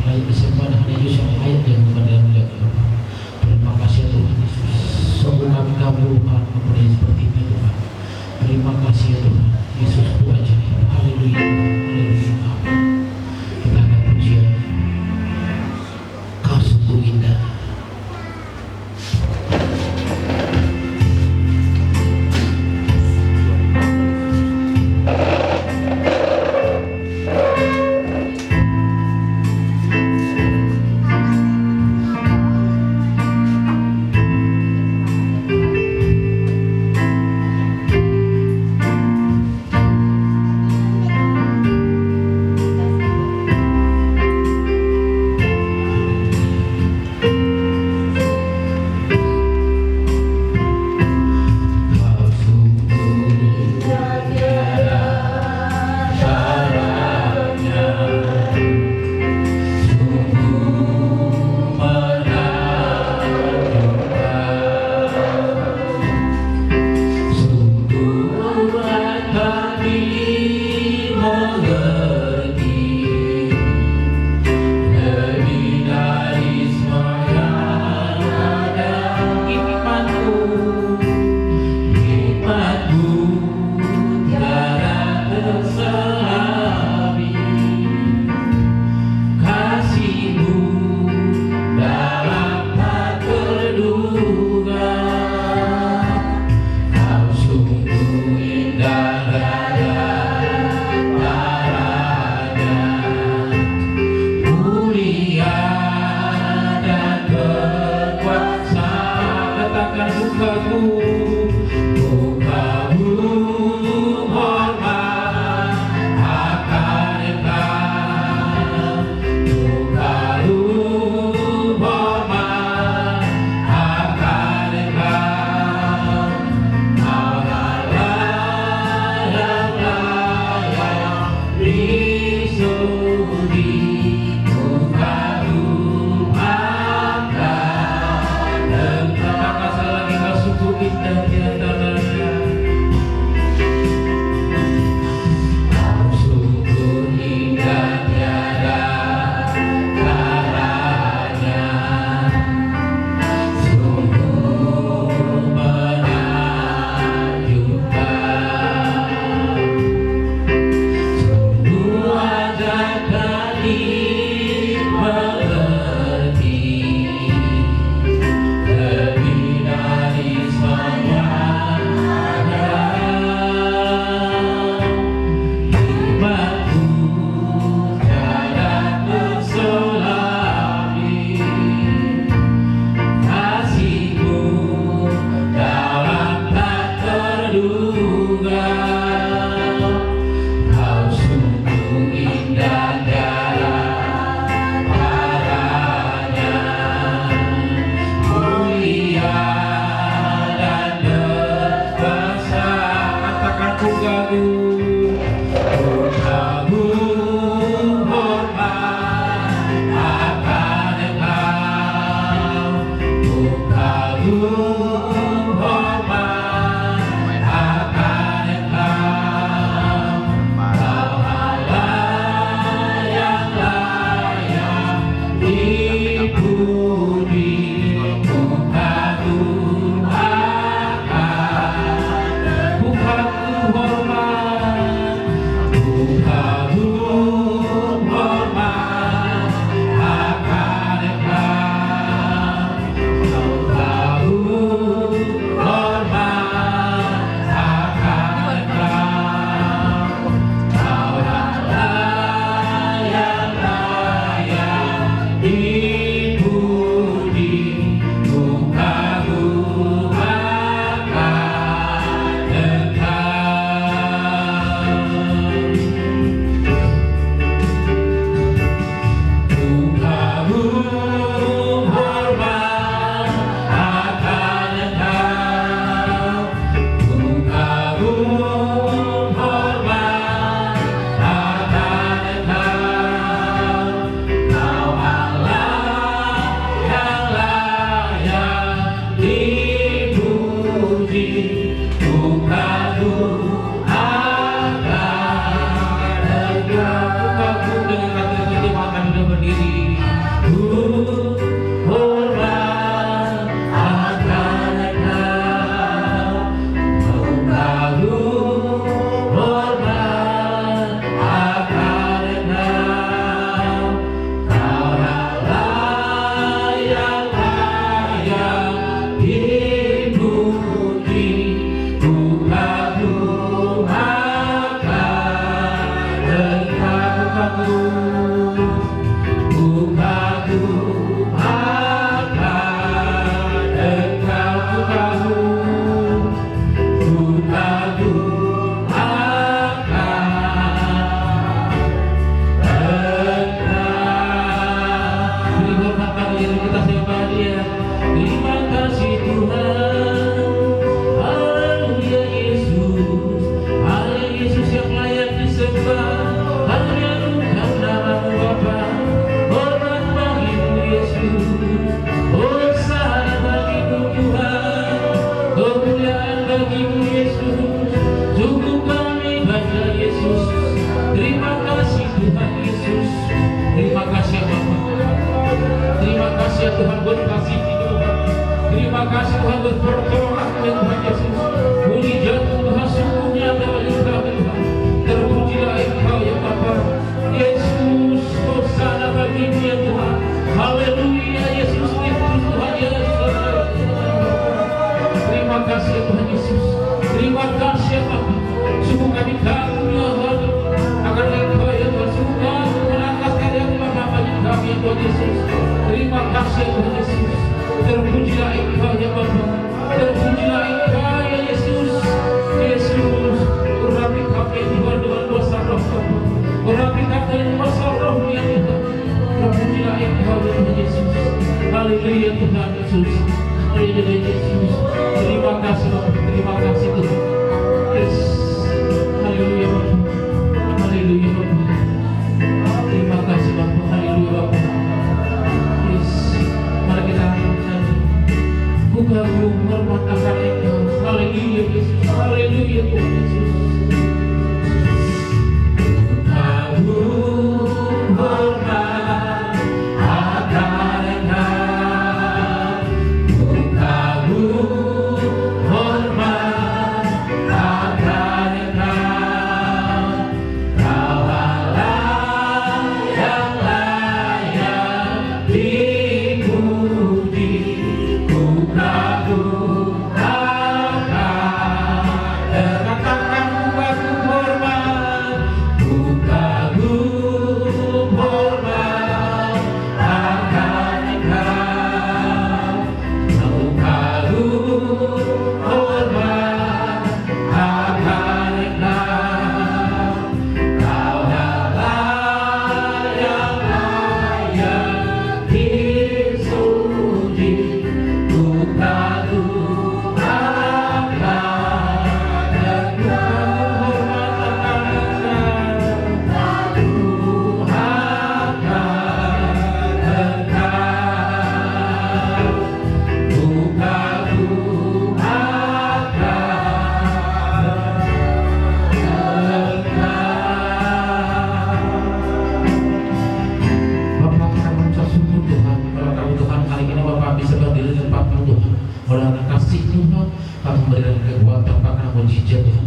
layak disembah dan hanya Yesus yang layak yang memberikan mulia ya Bapa. Terima kasih ya Tuhan Yesus. Sungguh kami kabulkan memberi seperti ini Tuhan. Terima kasih ya Tuhan Yesus Tuhan jadi. Haleluya, haleluya. Amin. Kita akan pujian. Kau sungguh indah. Ada Tuhan berkasih Tuhan. Terima kasih Tuhan berpertolongan Tuhan Yesus. Mujizat Tuhan sungguhnya bagi kami Tuhan. Terpujilah Engkau ya Bapa. Yesus, hosana bagi-Mu ya Tuhan. Haleluya Yesus Kristus Tuhan Yesus. Terima kasih ya Tuhan Yesus. Terima kasih ya Bapa. Sungguh kami kagum ya Tuhan akan Engkau ya Tuhan. Sungguh kami mengangkat karya Bapa bagi kami ya Tuhan Yesus. Terima kasih ya Tuhan Yesus. Terpujilah Engkau ya Bapa. Terpujilah Engkau ya Yesus. Yesus, urapi kami Tuhan dengan dosa roh Bapa. Urapi kami dengan dosa roh ya Tuhan. Terpujilah Engkau ya Tuhan Yesus. Haleluya Tuhan Yesus. Haleluya Yesus. Terima kasih Bapa. Terima kasih Tuhan. Yes. Haleluya Bapa. Haleluya Bapa. Terima kasih Bapa. Haleluya Bapa. Mari kita ku kagum hormat akan Engkau. Haleluya Yesus. Haleluya Tuhan Yesus. Kagum hormat akan Engkau. Ku kagum hormat akan Engkau. Kau Allah yang layak dipuji. Ku kagum katakan ku kagum hormat. Ku kagum hormat akan Engkau. Ku kagum hormat akan Engkau. Kau Allah yang layak dipuji. Ku kagum Bapak, kami mengucap syukur Tuhan. Kalau kami Tuhan hari ini Bapak bisa berdiri di tempat Tuhan. Oleh kasih Tuhan, kami memberikan kekuatan, bahkan mujizat Tuhan.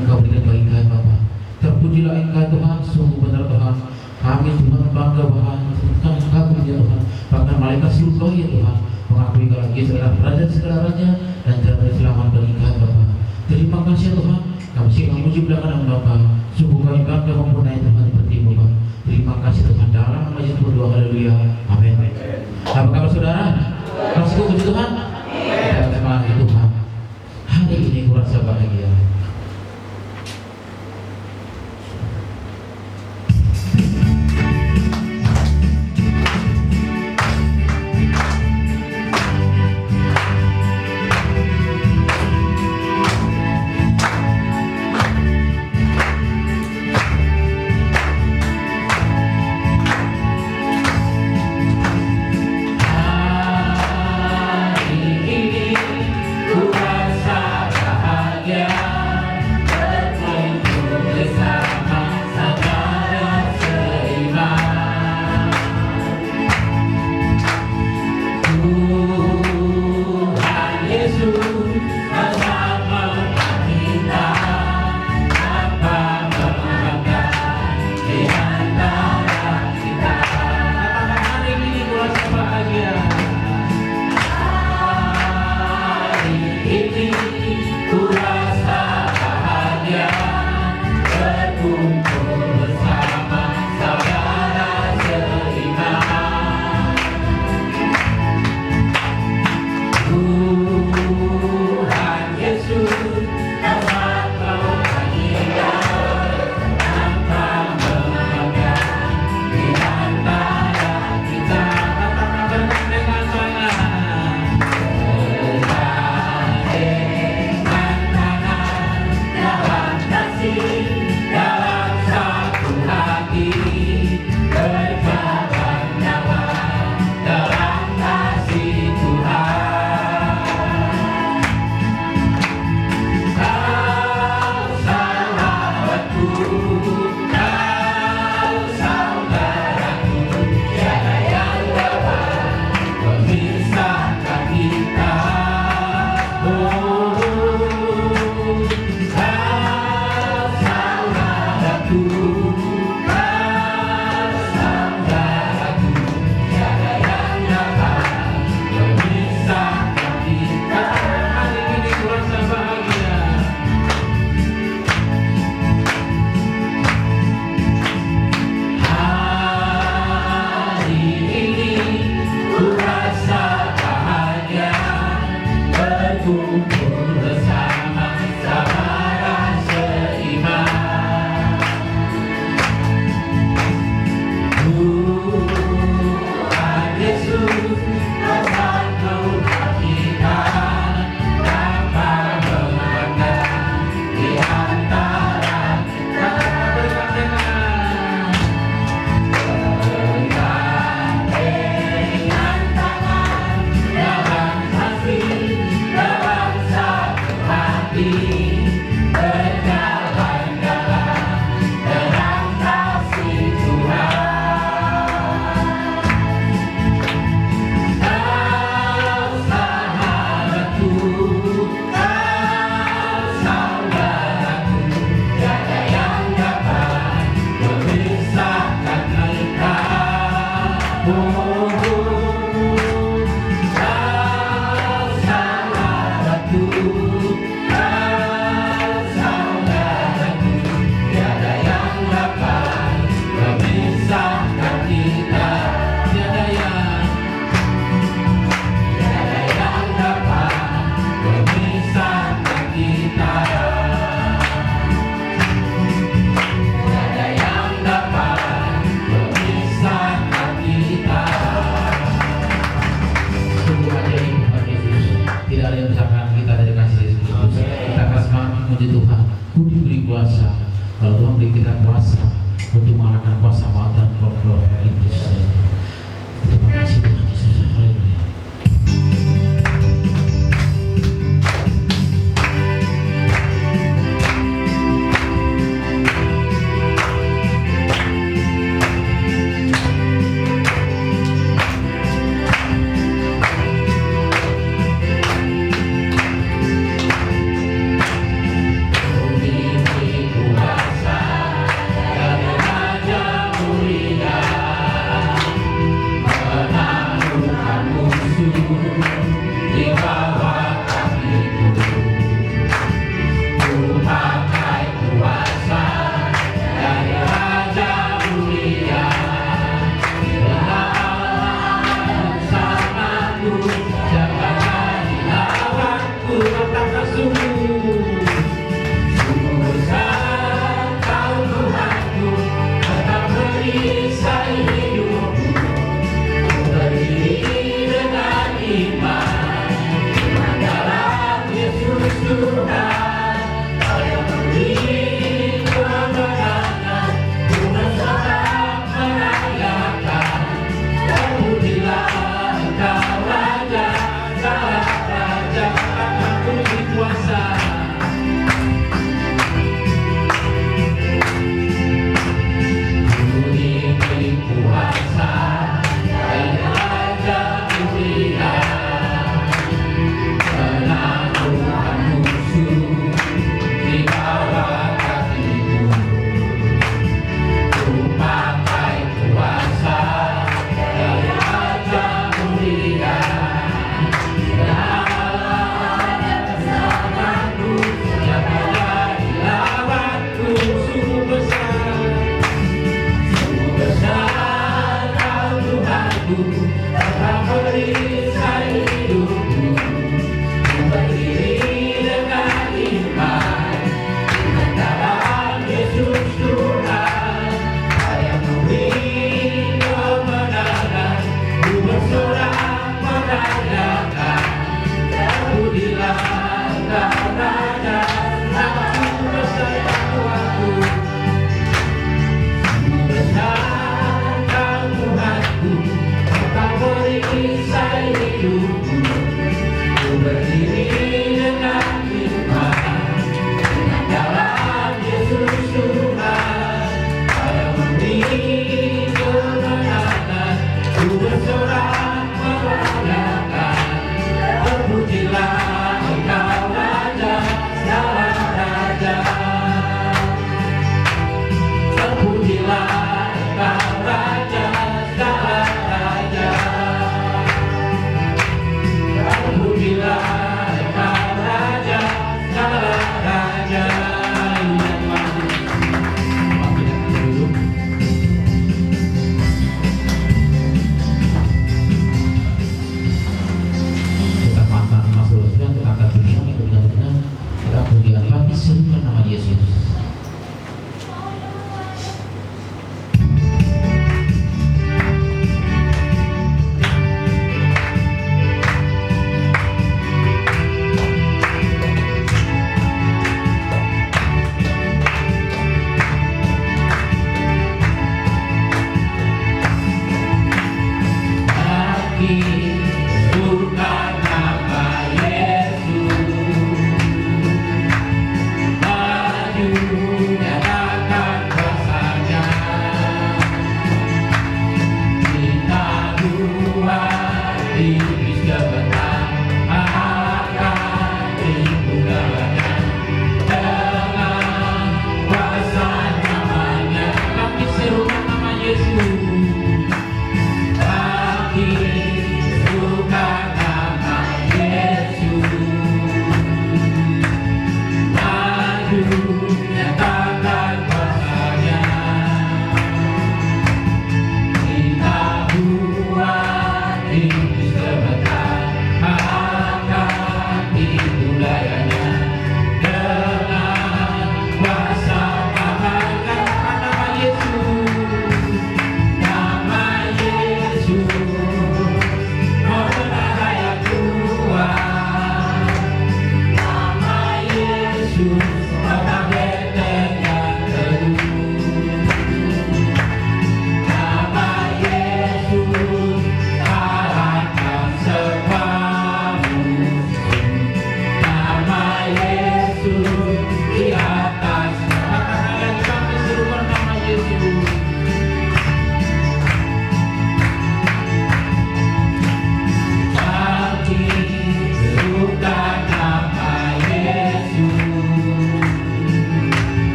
Engkau berikan bagi kami Bapak. Terpujilah Engkau Tuhan, sungguh benar Tuhan. Kami Tuhan bangga Bapak, kami kagum ya Tuhan. Bahkan malaikat seluruh ya Tuhan mengakui kalau Dia adalah Raja segala raja dan Juru Selamat bagi kami Bapak. Terima kasih Tuhan. Kami sih memuji belakang Bapak. Sungguh kami bangga mempunyai Tuhan seperti Bapak. Terima kasih Tuhan. Dalam nama Yesus berdoa, haleluya, amin. Apa kabar saudara? Kasih puji Tuhan. Kita semangat Tuhan. Hari ini kurasa bahagia.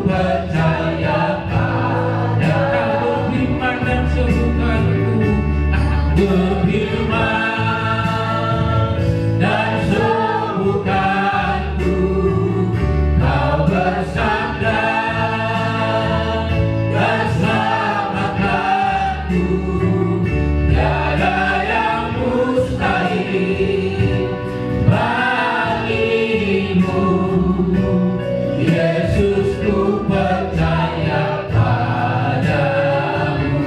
percaya pada Kau berfirman dan sembuhkanku, berfirman dan sembuhkanku. Kau bersabda dan selamatkanku. Tiada yang mustahil bagimu. Yesus, ku percaya padamu.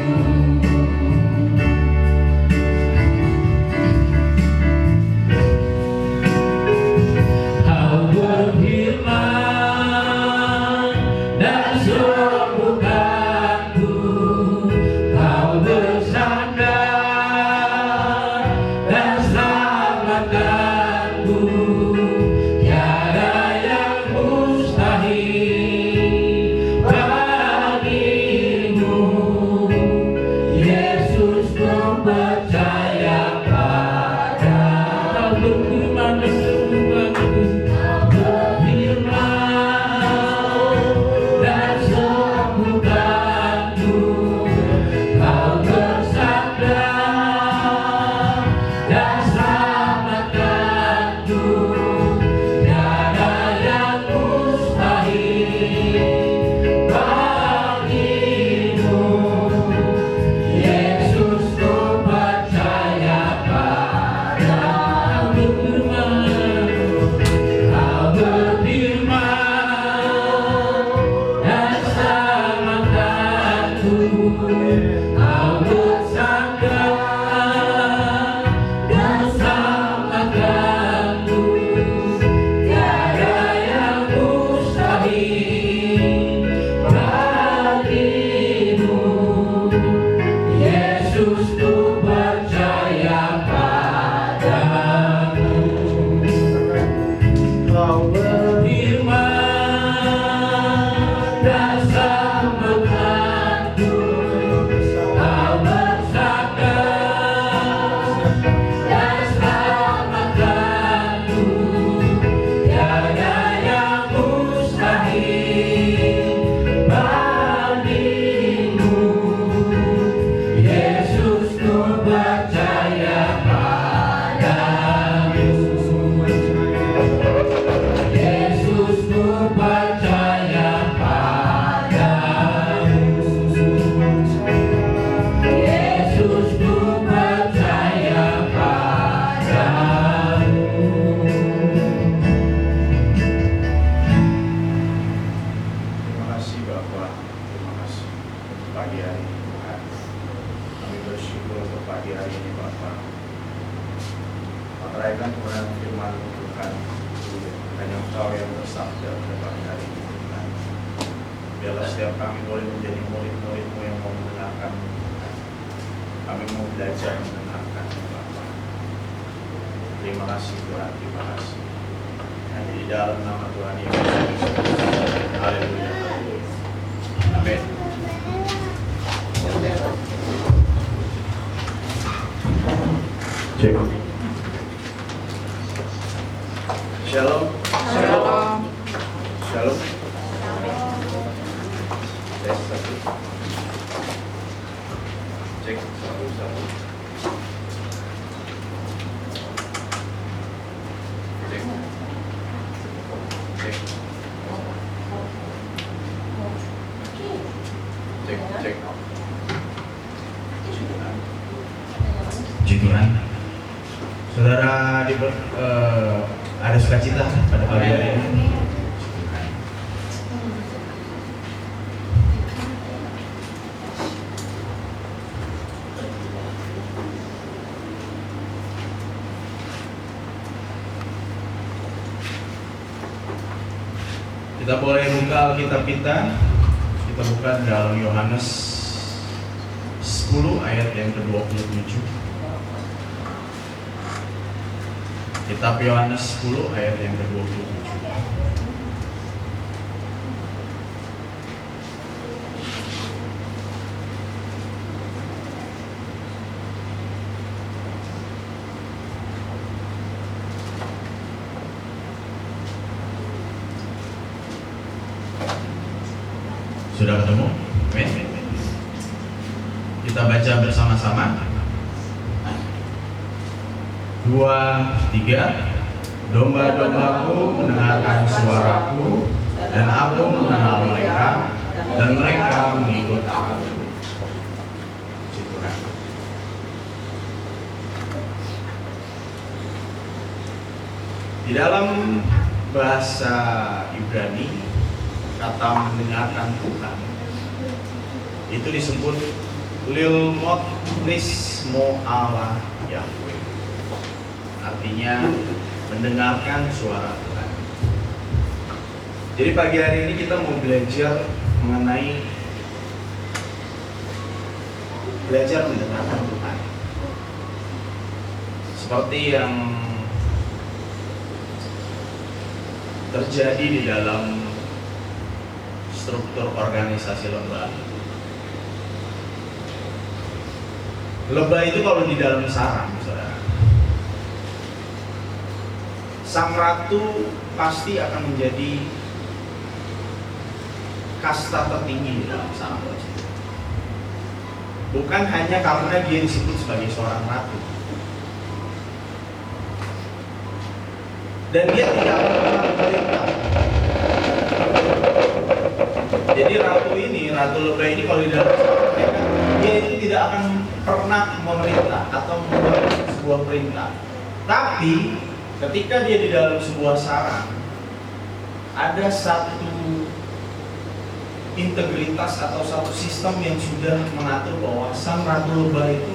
Kau berfirman dan sembuhkanku. Kau bersabda dan selamatkanku. Tiada yang mustahil bagimu. Yesus, ku percaya padamu. Kau berfirman dan sembuhkanku. Kau berfirman dan sembuhkanku. Kau bersabda dan selamatkanku. Tiada yang mustahil bagimu. Yesus, ku percaya padamu. Kau berfirman dan selamatkanku. Kau bersabda dan selamatkanku. Tiada yang mustahil bagimu. Yesus, ku percaya padamu. Kau berfirman dan selamatkanku. Kau bersabda dan selamatkanku. Tiada yang mustahil bagimu. Yesus, ku percaya padamu. Yesus, ku percaya padamu. Yesus, ku percaya padamu. Terima kasih Bapak, terima kasih untuk pagi hari ini Tuhan. Kami bersyukur untuk pagi hari ini Bapak. Meneraikan kebenaran firman Tuhan, hanya Engkau yang bersabda pada pagi hari ini Tuhan. Biarlah setiap kami boleh menjadi murid-murid-Mu yang mau mendengarkan Tuhan. Kami mau belajar mendengarkan Bapak. Terima kasih Tuhan, terima kasih. Hanya di dalam nama Tuhan Yesus Kristus. Haleluya. Amin. Cek. Shalom. Shalom. Shalom. Tes satu. Cek satu. Cek. Cek. Cek. Puji Tuhan. Saudara ada sukacita pada pagi hari ini. Kita boleh buka Alkitab kita. Kita buka dalam Yohanes 10 ayat yang ke-27. Kitab Yohanes 10 ayat yang ke-27. Sudah ketemu? Amin. Kita baca bersama-sama. 2, 3. Domba-dombaku mendengarkan suaraku, dan aku mengenal mereka, dan mereka mengikut aku. Di dalam bahasa Ibrani, kata mendengarkan Tuhan itu disebut lilmot nismo Allah Yahweh. Artinya mendengarkan suara Tuhan. Jadi pagi hari ini kita mau belajar mengenai belajar mendengarkan Tuhan. Seperti yang terjadi di dalam struktur organisasi lembah. Lembah itu kalau di dalam sarang, saudara, sang ratu pasti akan menjadi kasta tertinggi di dalam sarang tersebut. Bukan hanya karena dia disebut sebagai seorang ratu, dan dia tidak akan pernah memerintah. Jadi ratu lebah ini kalau di dalam sarang mereka, dia itu tidak akan pernah memerintah atau membuat sebuah perintah. Tapi ketika dia di dalam sebuah sarang, ada satu integritas atau satu sistem yang sudah mengatur bahwa sang ratu lebah itu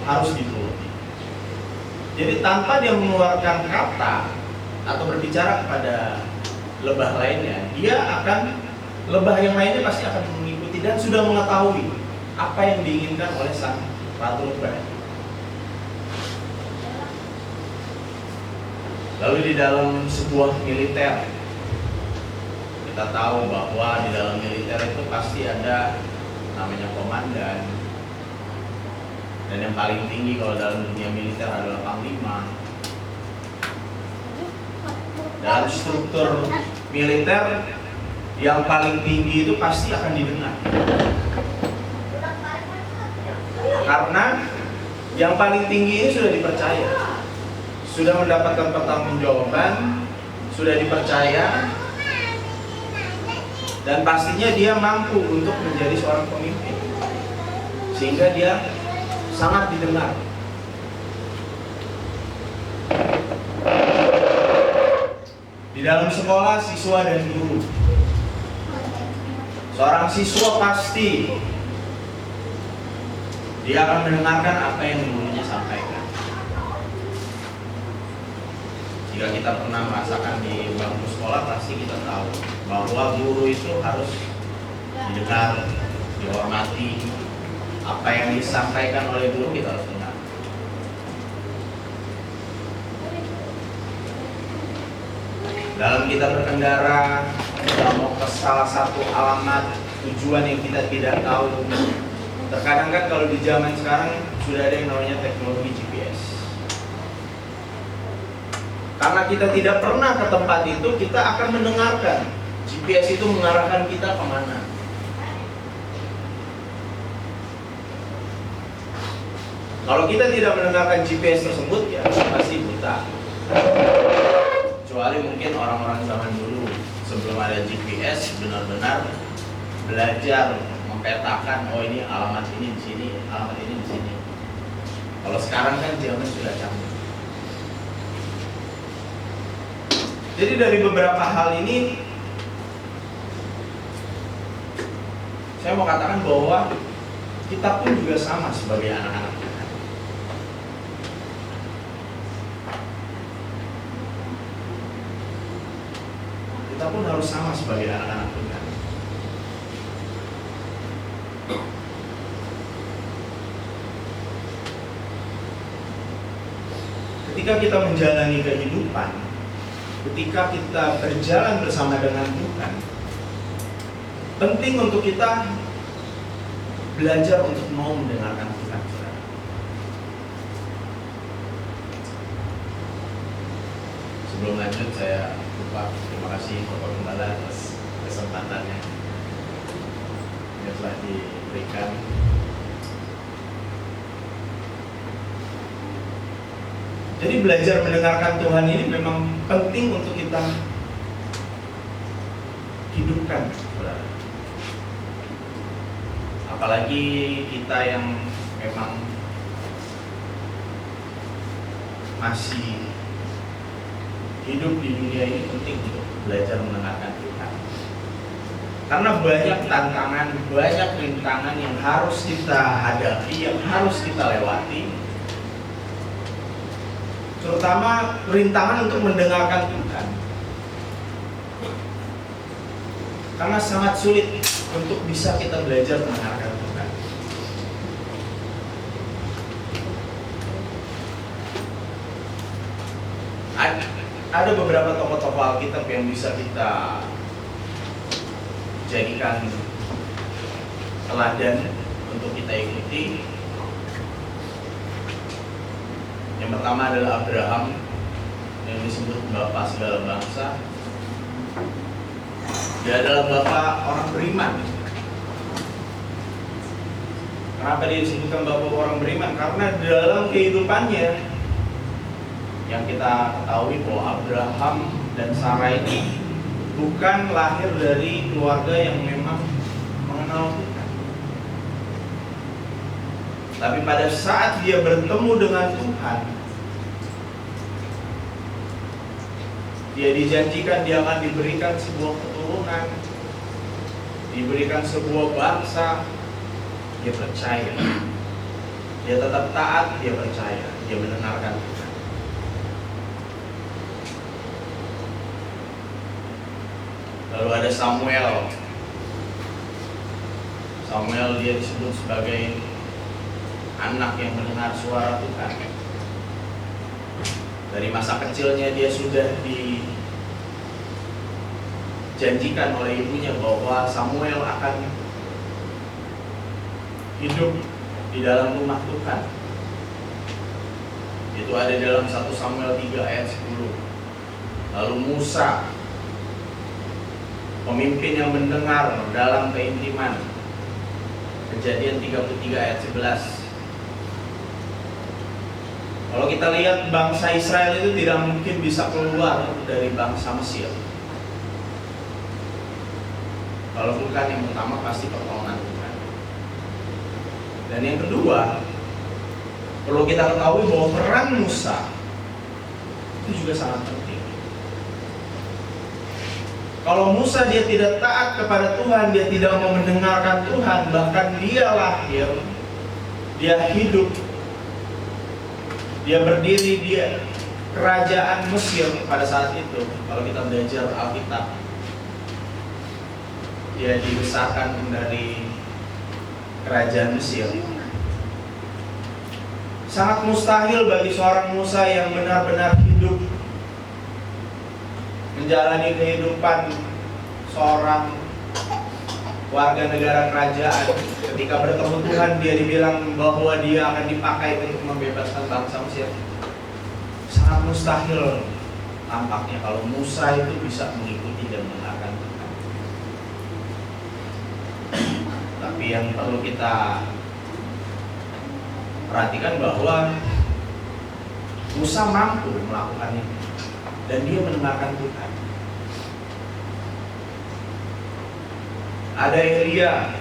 harus dituruti. Jadi tanpa dia mengeluarkan kata atau berbicara kepada lebah lainnya, lebah yang lainnya pasti akan mengikuti dan sudah mengetahui apa yang diinginkan oleh sang ratu lebah. Lalu di dalam sebuah militer, kita tahu bahwa di dalam militer itu pasti ada namanya komandan, dan yang paling tinggi kalau dalam dunia militer adalah panglima. Dalam struktur militer, yang paling tinggi itu pasti akan didengar, karena yang paling tinggi ini sudah dipercaya, sudah mendapatkan pertanggungjawaban, sudah dipercaya, dan pastinya dia mampu untuk menjadi seorang pemimpin, sehingga dia sangat didengar. Di dalam sekolah, siswa dan guru, seorang siswa pasti dia akan mendengarkan apa yang gurunya sampaikan. Jika kita pernah merasakan di bangku sekolah, pasti kita tahu bahwa guru itu harus didengar, dihormati. Apa yang disampaikan oleh guru kita harus dengar. Dalam kita berkendara, kita mau ke salah satu alamat tujuan yang kita tidak tahu. Terkadang kan kalau di zaman sekarang sudah ada yang namanya teknologi GPS. Karena kita tidak pernah ke tempat itu, kita akan mendengarkan GPS itu mengarahkan kita kemana. Kalau kita tidak mendengarkan GPS tersebut, ya pasti buta. Kecuali mungkin orang-orang zaman dulu sebelum ada GPS benar-benar belajar memetakan, oh ini alamat ini di sini, alamat ini di sini. Kalau sekarang kan zaman sudah canggih. Jadi dari beberapa hal ini saya mau katakan bahwa kita pun juga sama sebagai anak-anak Tuhan. Kita pun harus sama sebagai anak-anak Tuhan. Ketika kita menjalani kehidupan, ketika kita berjalan bersama dengan Tuhan, penting untuk kita belajar untuk mau mendengarkan Tuhan. Sebelum lanjut, saya lupa terima kasih Bapak Gembala atas kesempatannya yang telah diberikan. Jadi belajar mendengarkan Tuhan ini memang penting untuk kita hidupkan, saudara. Apalagi kita yang memang masih hidup di dunia ini, penting untuk belajar mendengarkan Tuhan. Karena banyak tantangan, banyak rintangan yang harus kita hadapi, yang harus kita lewati. Terutama rintangan untuk mendengarkan Tuhan. Karena sangat sulit untuk bisa kita belajar mendengarkan Tuhan. Ada beberapa tokoh-tokoh Alkitab yang bisa kita jadikan teladan untuk kita ikuti. Yang pertama adalah Abraham, yang disebut bapak segala bangsa. Dia adalah bapak orang beriman. Kenapa dia disebutkan bapak orang beriman? Karena dalam kehidupannya yang kita ketahui bahwa Abraham dan Sarah ini bukan lahir dari keluarga yang memang mengenal Tuhan. Tapi pada saat dia bertemu dengan Tuhan, dia dijanjikan dia akan diberikan sebuah keturunan, diberikan sebuah bangsa. Dia percaya, dia tetap taat, dia percaya, dia mendengarkan Tuhan. Lalu ada Samuel. Samuel dia disebut sebagai anak yang mendengar suara Tuhan. Dari masa kecilnya dia sudah dijanjikan oleh ibunya bahwa Samuel akan hidup di dalam rumah Tuhan. Itu ada dalam 1 Samuel 3 ayat 10. Lalu Musa, pemimpin yang mendengar dalam keintiman. Kejadian 33 ayat 11. Kalau kita lihat bangsa Israel itu tidak mungkin bisa keluar dari bangsa Mesir. Kalau bukan, yang pertama pasti pertolongan Tuhan. Dan yang kedua, perlu kita ketahui bahwa peran Musa itu juga sangat penting. Kalau Musa dia tidak taat kepada Tuhan, dia tidak mau mendengarkan Tuhan, bahkan dia lahir, dia hidup, dia berdiri di kerajaan Mesir pada saat itu. Kalau kita belajar Alkitab, dia dibesarkan dari kerajaan Mesir. Sangat mustahil bagi seorang Musa yang benar-benar hidup menjalani kehidupan seorang warga negara kerajaan. Ketika bertemu Tuhan, dia dibilang bahwa dia akan dipakai untuk membebaskan bangsa Mesir. Sangat mustahil tampaknya kalau Musa itu bisa mengikuti dan mendengarkan Tuhan. Tapi yang perlu kita perhatikan bahwa Musa mampu melakukan itu dan dia mendengarkan Tuhan. Ada Elia,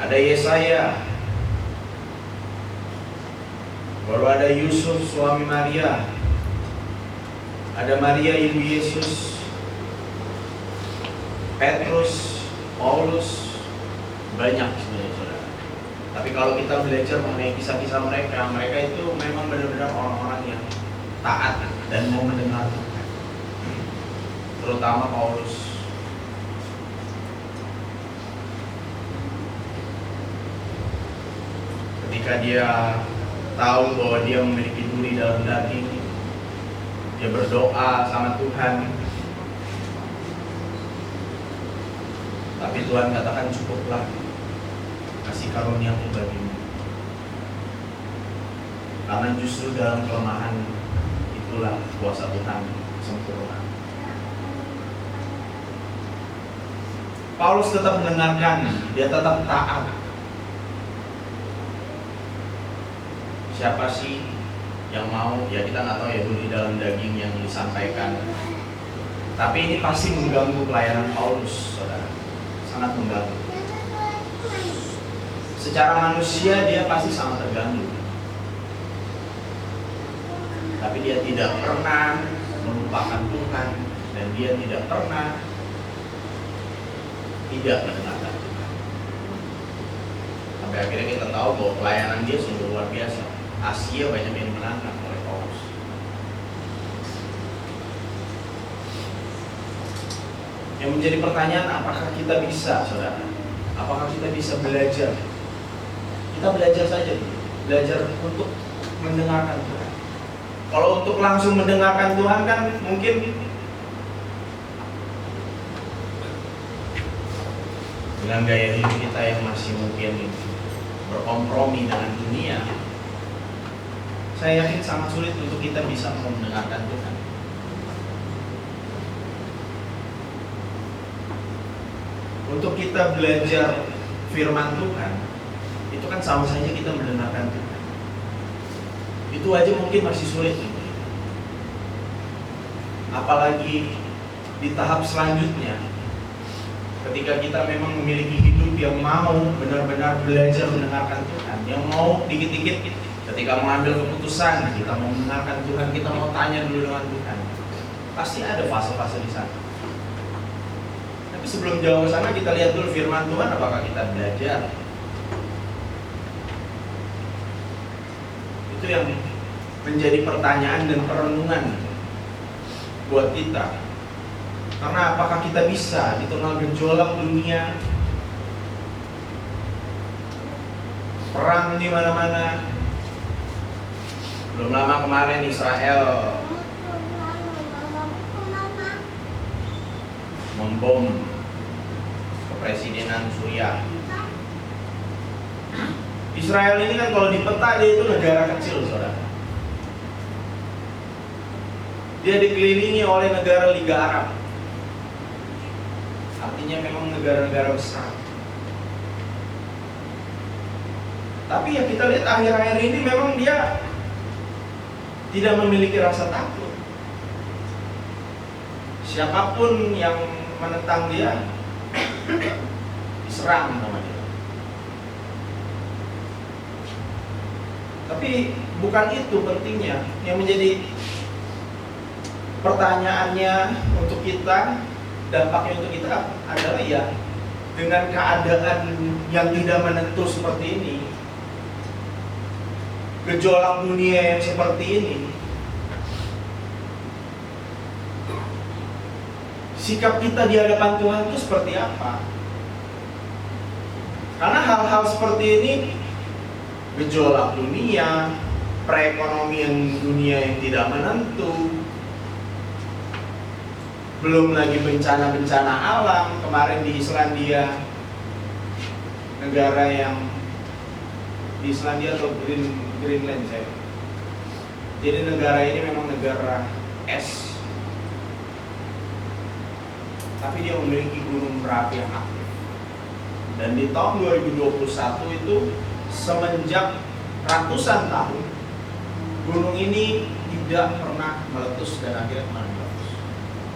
ada Yesaya, baru ada Yusuf suami Maria, ada Maria ibu Yesus, Petrus, Paulus, banyak sebenarnya saudara. Tapi kalau kita belajar mengenai kisah-kisah mereka, mereka itu memang benar-benar orang-orang yang taat dan mau mendengar Tuhan. Terutama Paulus. Ketika dia tahu bahwa dia memiliki duri dalam daging, dia berdoa sama Tuhan. Tapi Tuhan katakan, cukuplah, kasih karuniamu bagimu. Karena justru dalam kelemahan itulah itulah kuasa Tuhan sempurna. Paulus tetap mendengarkan, dia tetap taat. Siapa sih yang mau? Ya kita nggak tahu ya dulu di dalam daging yang disampaikan. Tapi ini pasti mengganggu pelayanan Paulus, saudara. Sangat mengganggu. Secara manusia dia pasti sangat terganggu. Tapi dia tidak pernah melupakan Tuhan, dan dia tidak pernah tidak mendengarkan Tuhan. Sampai akhirnya kita tahu bahwa pelayanan dia sungguh luar biasa. Asia banyak yang dimenangkan oleh Paulus. Yang menjadi pertanyaan, apakah kita bisa, saudara? Apakah kita bisa belajar? Kita belajar saja, belajar untuk mendengarkan Tuhan. Kalau untuk langsung mendengarkan Tuhan kan mungkin dengan gaya hidup kita yang masih mungkin berkompromi dengan dunia, saya yakin sangat sulit untuk kita bisa mendengarkan Tuhan. Untuk kita belajar firman Tuhan, itu kan sama saja kita mendengarkan Tuhan. Itu aja mungkin masih sulit. Apalagi di tahap selanjutnya, ketika kita memang memiliki hidup yang mau benar-benar belajar mendengarkan Tuhan, yang mau dikit-dikit ketika mengambil keputusan, kita mau mendengarkan Tuhan, kita mau tanya dulu dengan Tuhan. Pasti ada fase-fase di sana. Tapi sebelum jauh ke sana, kita lihat dulu firman Tuhan, apakah kita belajar. Itu yang menjadi pertanyaan dan perenungan buat kita. Karena apakah kita bisa di tengah gejolak dunia, perang di mana-mana? Belum lama kemarin Israel membom kepresidenan Suriah. Israel ini kan kalau di peta dia itu negara kecil, saudara. Dia dikelilingi oleh negara Liga Arab. Artinya memang negara-negara besar. Tapi ya kita lihat akhir-akhir ini memang dia tidak memiliki rasa takut. Siapapun yang menentang dia diserang sama dia. Tapi bukan itu pentingnya. Yang menjadi pertanyaannya untuk kita, dampaknya untuk kita adalah ya, dengan keadaan yang tidak menentu seperti ini, gejolak dunia yang seperti ini, sikap kita di hadapan Tuhan itu seperti apa? Karena hal-hal seperti ini, gejolak dunia, perekonomian dunia yang tidak menentu, belum lagi bencana-bencana alam. Kemarin di Islandia, negara yang di Islandia atau Greenland saya. Jadi negara ini memang negara es, tapi dia memiliki gunung berapi yang aktif. Dan di tahun 2021 itu, semenjak ratusan tahun, gunung ini tidak pernah meletus dan akhirnya kemarin meletus.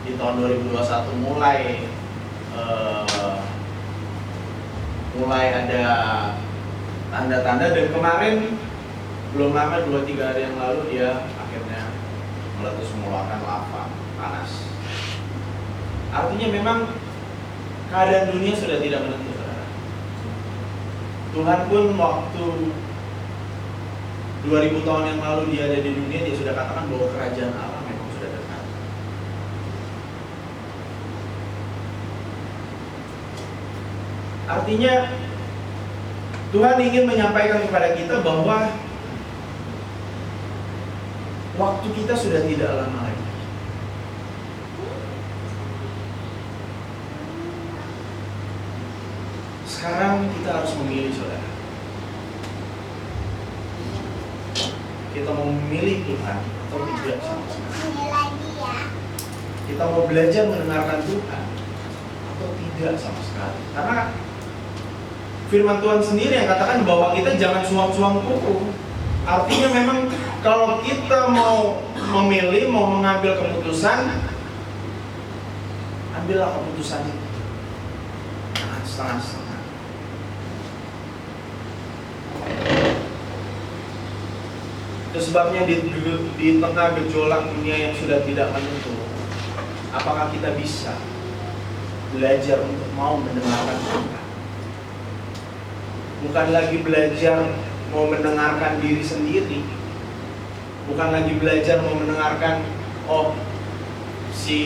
Di tahun 2021 mulai ada tanda-tanda, dan kemarin belum lama 2-3 hari yang lalu dia akhirnya meletus mengeluarkan lava panas. Artinya memang keadaan dunia sudah tidak menentu. Tuhan pun waktu 2000 tahun yang lalu dia ada di dunia, dia sudah katakan bahwa kerajaan Allah memang sudah dekat. Artinya Tuhan ingin menyampaikan kepada kita bahwa waktu kita sudah tidak lama lagi. Sekarang kita harus memilih, saudara. Kita mau memilih Tuhan atau tidak sama sekali. Kita mau belajar mendengarkan Tuhan atau tidak sama sekali. Karena firman Tuhan sendiri yang katakan bahwa kita jangan suam-suam kuku. Artinya memang kalau kita mau memilih, mau mengambil keputusan, ambillah keputusan itu. Jangan setengah-setengah. Itu sebabnya di tengah gejolak dunia yang sudah tidak menentu, apakah kita bisa belajar untuk mau mendengarkan Tuhan? Bukan lagi belajar mau mendengarkan diri sendiri, bukan lagi belajar mau mendengarkan si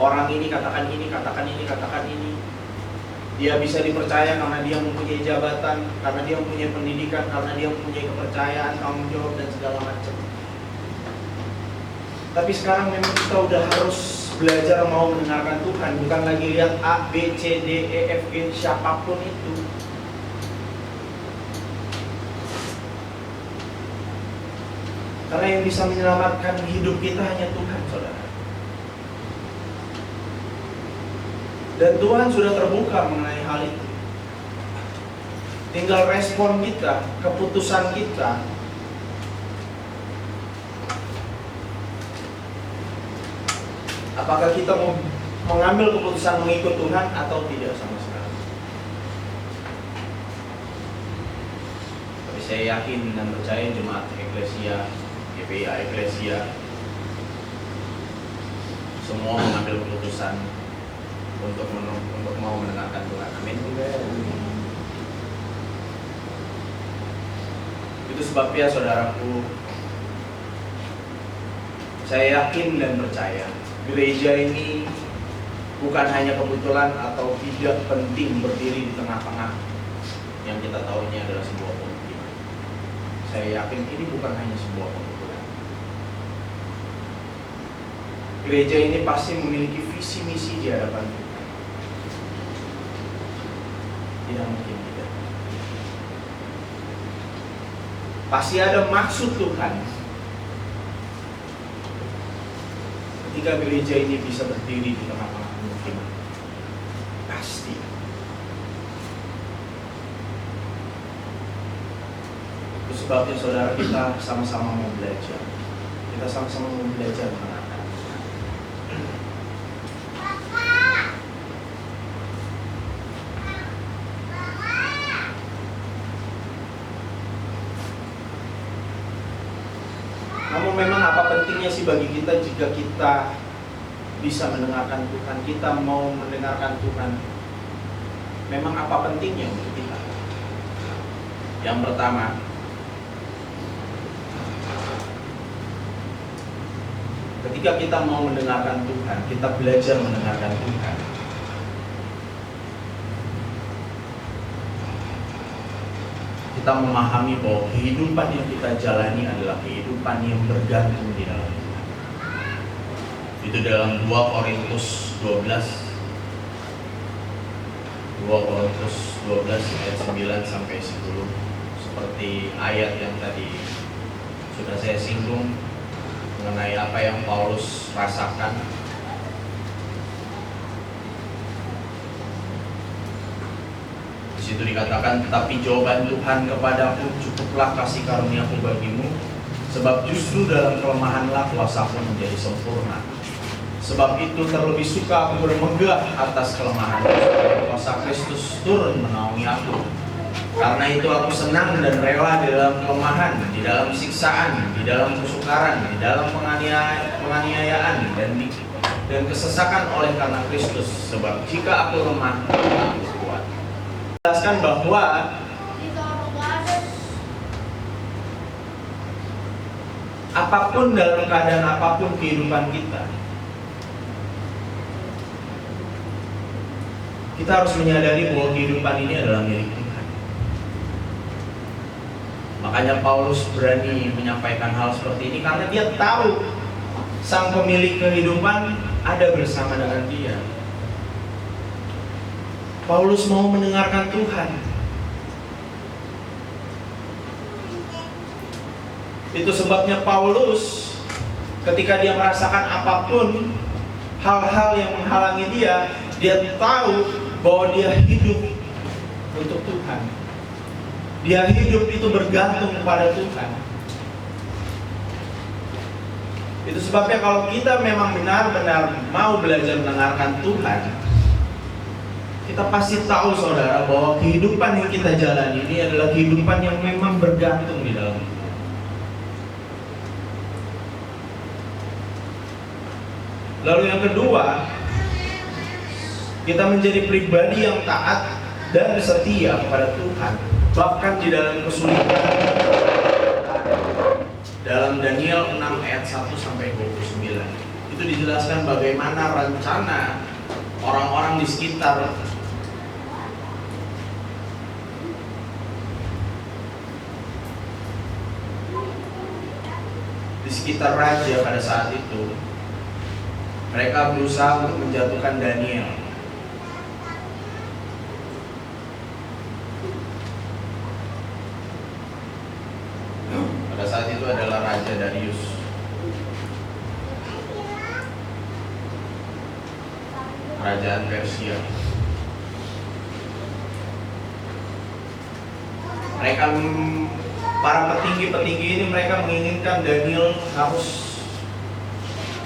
orang ini katakan ini, katakan ini, katakan ini. Dia bisa dipercaya karena dia mempunyai jabatan, karena dia mempunyai pendidikan, karena dia mempunyai kepercayaan, tanggung jawab dan segala macam. Tapi sekarang memang kita udah harus belajar mau mendengarkan Tuhan, bukan lagi lihat A, B, C, D, E, F, G, siapapun itu. Karena yang bisa menyelamatkan hidup kita hanya Tuhan, saudara. Dan Tuhan sudah terbuka mengenai hal itu. Tinggal respon kita, keputusan kita. Apakah kita mau mengambil keputusan mengikut Tuhan atau tidak sama sekali. Tapi saya yakin dan percaya jemaat Eklesia, GPI Eklesia, semua mengambil keputusan untuk mau mendengarkan Tuhan. Amin. Itu sebabnya saudaraku, saya yakin dan percaya gereja ini bukan hanya kebetulan atau tidak penting berdiri di tengah-tengah yang kita tahu ini adalah sebuah pemukiman. Saya yakin ini bukan hanya sebuah kebetulan. Gereja ini pasti memiliki visi misi di hadapan Tuhan. Tidak mungkin tidak. Pasti ada maksud Tuhan ketika gereja ini bisa berdiri di tengah-tengah pemukiman. Pasti. Itu sebabnya saudara kita sama-sama mau belajar. Kita sama-sama mau belajar mengenai namun memang apa pentingnya sih bagi kita jika kita bisa mendengarkan Tuhan, kita mau mendengarkan Tuhan? Memang apa pentingnya untuk kita? Yang pertama, ketika kita mau mendengarkan Tuhan, kita belajar mendengarkan Tuhan. Kita memahami bahwa kehidupan yang kita jalani adalah kehidupan yang bergantung di dalam Tuhan. Itu dalam 2 Korintus 12 ayat 9 sampai 10, seperti ayat yang tadi sudah saya singgung mengenai apa yang Paulus rasakan. Di situ dikatakan, tetapi jawaban Tuhan kepadaku, cukuplah kasih karuniaku bagimu, sebab justru dalam kelemahanlah kuasaku menjadi sempurna. Sebab itu terlebih suka aku bermegah atas kelemahan, supaya kuasa Kristus turun menaungi aku. Karena itu aku senang dan rela di dalam kelemahan, di dalam siksaan, di dalam kesukaran, di dalam penganiayaan dan kesesakan oleh karena Kristus. Sebab jika aku lemah, aku kuat. Jelaskan bahwa apapun dalam keadaan apapun kehidupan kita harus menyadari bahwa kehidupan ini adalah milik Tuhan. Makanya Paulus berani menyampaikan hal seperti ini karena dia tahu sang pemilik kehidupan ada bersama dengan dia. Paulus mau mendengarkan Tuhan. Itu sebabnya Paulus ketika dia merasakan apapun hal-hal yang menghalangi dia tahu bahwa dia hidup untuk Tuhan. Dia hidup itu bergantung kepada Tuhan. Itu sebabnya kalau kita memang benar-benar mau belajar mendengarkan Tuhan, kita pasti tahu saudara bahwa kehidupan yang kita jalani ini adalah kehidupan yang memang bergantung di dalam Tuhan. Lalu yang kedua, kita menjadi pribadi yang taat dan setia kepada Tuhan, bahkan di dalam kesulitan. Dalam Daniel 6 ayat 1 sampai 29 itu dijelaskan bagaimana rencana orang-orang di sekitar raja pada saat itu. Mereka berusaha untuk menjatuhkan Daniel. Pada saat itu adalah Raja Darius. Kerajaan Persia. Mereka, para petinggi-petinggi ini, mereka menginginkan Daniel harus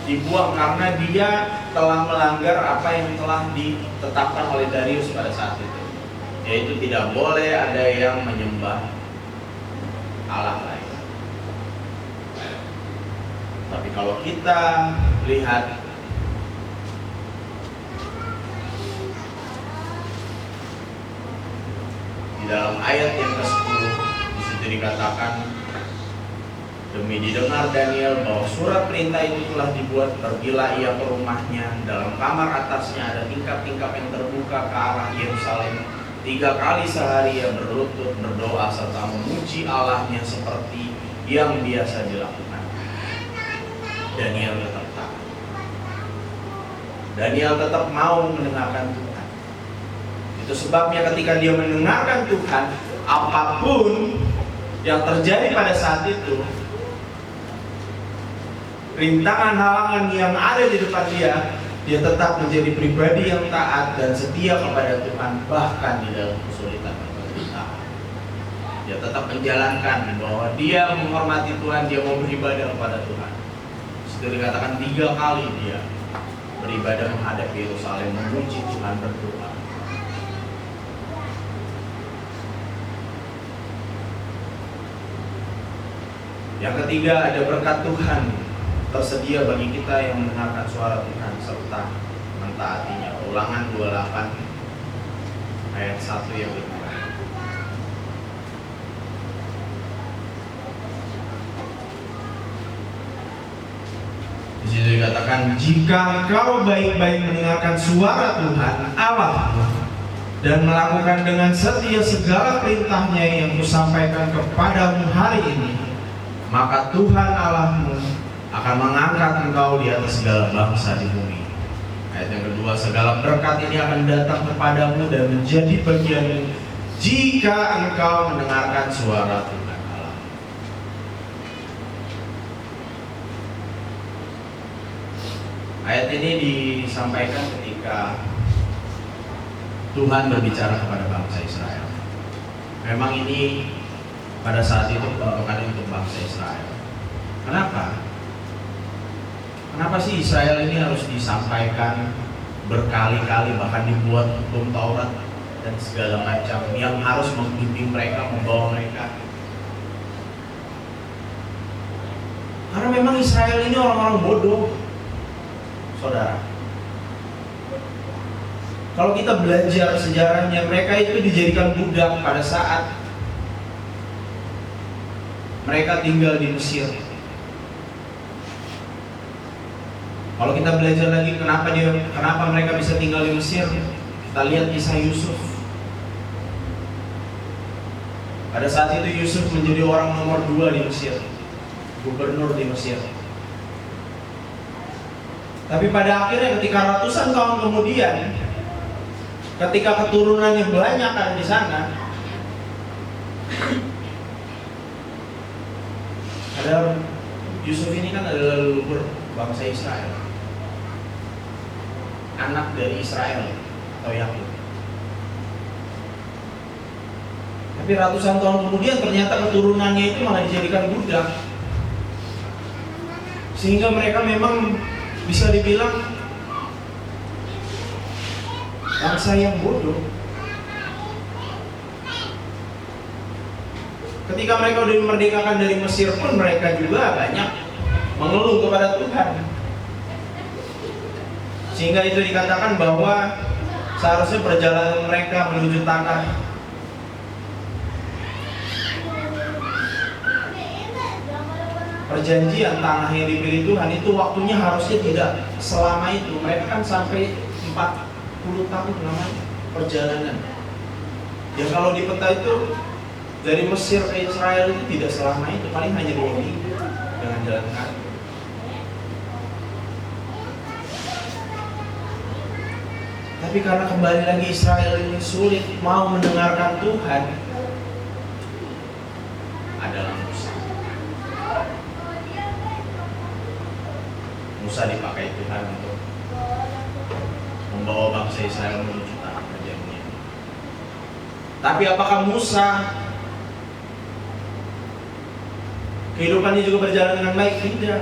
dibuang karena dia telah melanggar apa yang telah ditetapkan oleh Darius pada saat itu, yaitu tidak boleh ada yang menyembah Allah lain. Tapi kalau kita lihat di dalam ayat yang ke-10, di situ dikatakan, demi didengar Daniel bahwa surat perintah itu telah dibuat, pergilah ia ke rumahnya. Dalam kamar atasnya ada tingkap-tingkap yang terbuka ke arah Yerusalem. 3 kali sehari ia berlutut berdoa serta memuji Allahnya seperti yang biasa dilakukan. Daniel tetap taat. Daniel tetap mau mendengarkan Tuhan. Itu sebabnya ketika dia mendengarkan Tuhan, apapun yang terjadi pada saat itu, rintangan halangan yang ada di depan dia tetap menjadi pribadi yang taat dan setia kepada Tuhan, bahkan di dalam kesulitan dan penderitaan. Dia tetap menjalankan bahwa dia menghormati Tuhan, dia mau beribadah kepada Tuhan. Seperti dikatakan 3 kali dia beribadah menghadap Yerusalem, memuji Tuhan, berdoa. Yang ketiga, ada berkat Tuhan tersedia bagi kita yang mendengarkan suara Tuhan serta mentaatinya. Ulangan 28 ayat 1 yang kedua. Di situ dikatakan, jika kau baik-baik mendengarkan suara Tuhan Allah dan melakukan dengan setia segala perintahnya yang kusampaikan kepadamu hari ini, maka Tuhan Allahmu akan mengangkat engkau di atas segala bangsa di bumi. Ayat yang kedua, segala berkat ini akan datang kepadamu dan menjadi bagianmu jika engkau mendengarkan suara Tuhan Allah. Ayat ini disampaikan ketika Tuhan berbicara kepada bangsa Israel. Memang ini pada saat itu peruntukannya untuk bangsa Israel. Kenapa? Kenapa sih Israel ini harus disampaikan berkali-kali, bahkan dibuat hukum Taurat dan segala macam yang harus membimbing mereka, membawa mereka? Karena memang Israel ini orang-orang bodoh, saudara. Kalau kita belajar sejarahnya, mereka itu dijadikan budak pada saat mereka tinggal di Mesir. Kalau kita belajar lagi kenapa mereka bisa tinggal di Mesir, kita lihat kisah Yusuf. Pada saat itu Yusuf menjadi orang nomor 2 di Mesir, gubernur di Mesir. Tapi pada akhirnya ketika ratusan tahun kemudian, ketika keturunannya banyak ada di sana, ada Yusuf ini kan adalah leluhur bangsa Israel, anak dari Israel atau Yakub. Tapi ratusan tahun kemudian ternyata keturunannya itu malah dijadikan budak, sehingga mereka memang bisa dibilang bangsa yang bodoh. Ketika mereka sudah dimerdekakan dari Mesir pun mereka juga banyak mengeluh kepada Tuhan. Sehingga itu dikatakan bahwa seharusnya perjalanan mereka menuju tanah perjanjian, tanah yang dipilih Tuhan itu waktunya harusnya tidak selama itu. Mereka kan sampai 40 tahun namanya perjalanan. Ya kalau di peta itu dari Mesir ke Israel itu tidak selama itu, paling hanya 2 minggu dengan jalan kaki. Tapi karena kembali lagi Israel ini sulit mau mendengarkan Tuhan, adalah Musa. Musa dipakai Tuhan untuk membawa bangsa Israel menuju tanah perjanjian. Tapi apakah Musa kehidupannya juga berjalan dengan baik? Tidak.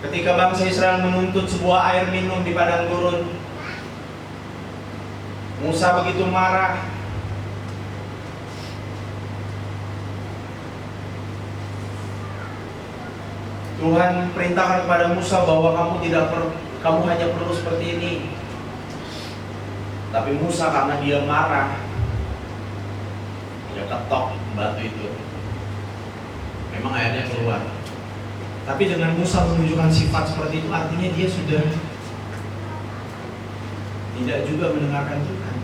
Ketika bangsa Israel menuntut sebuah air minum di padang gurun, Musa begitu marah. Tuhan perintahkan kepada Musa bahwa kamu hanya perlu seperti ini. Tapi Musa karena dia marah, dia ketok batu itu. Memang airnya keluar. Tapi dengan Musa menunjukkan sifat seperti itu, artinya dia sudah tidak juga mendengarkan Tuhan.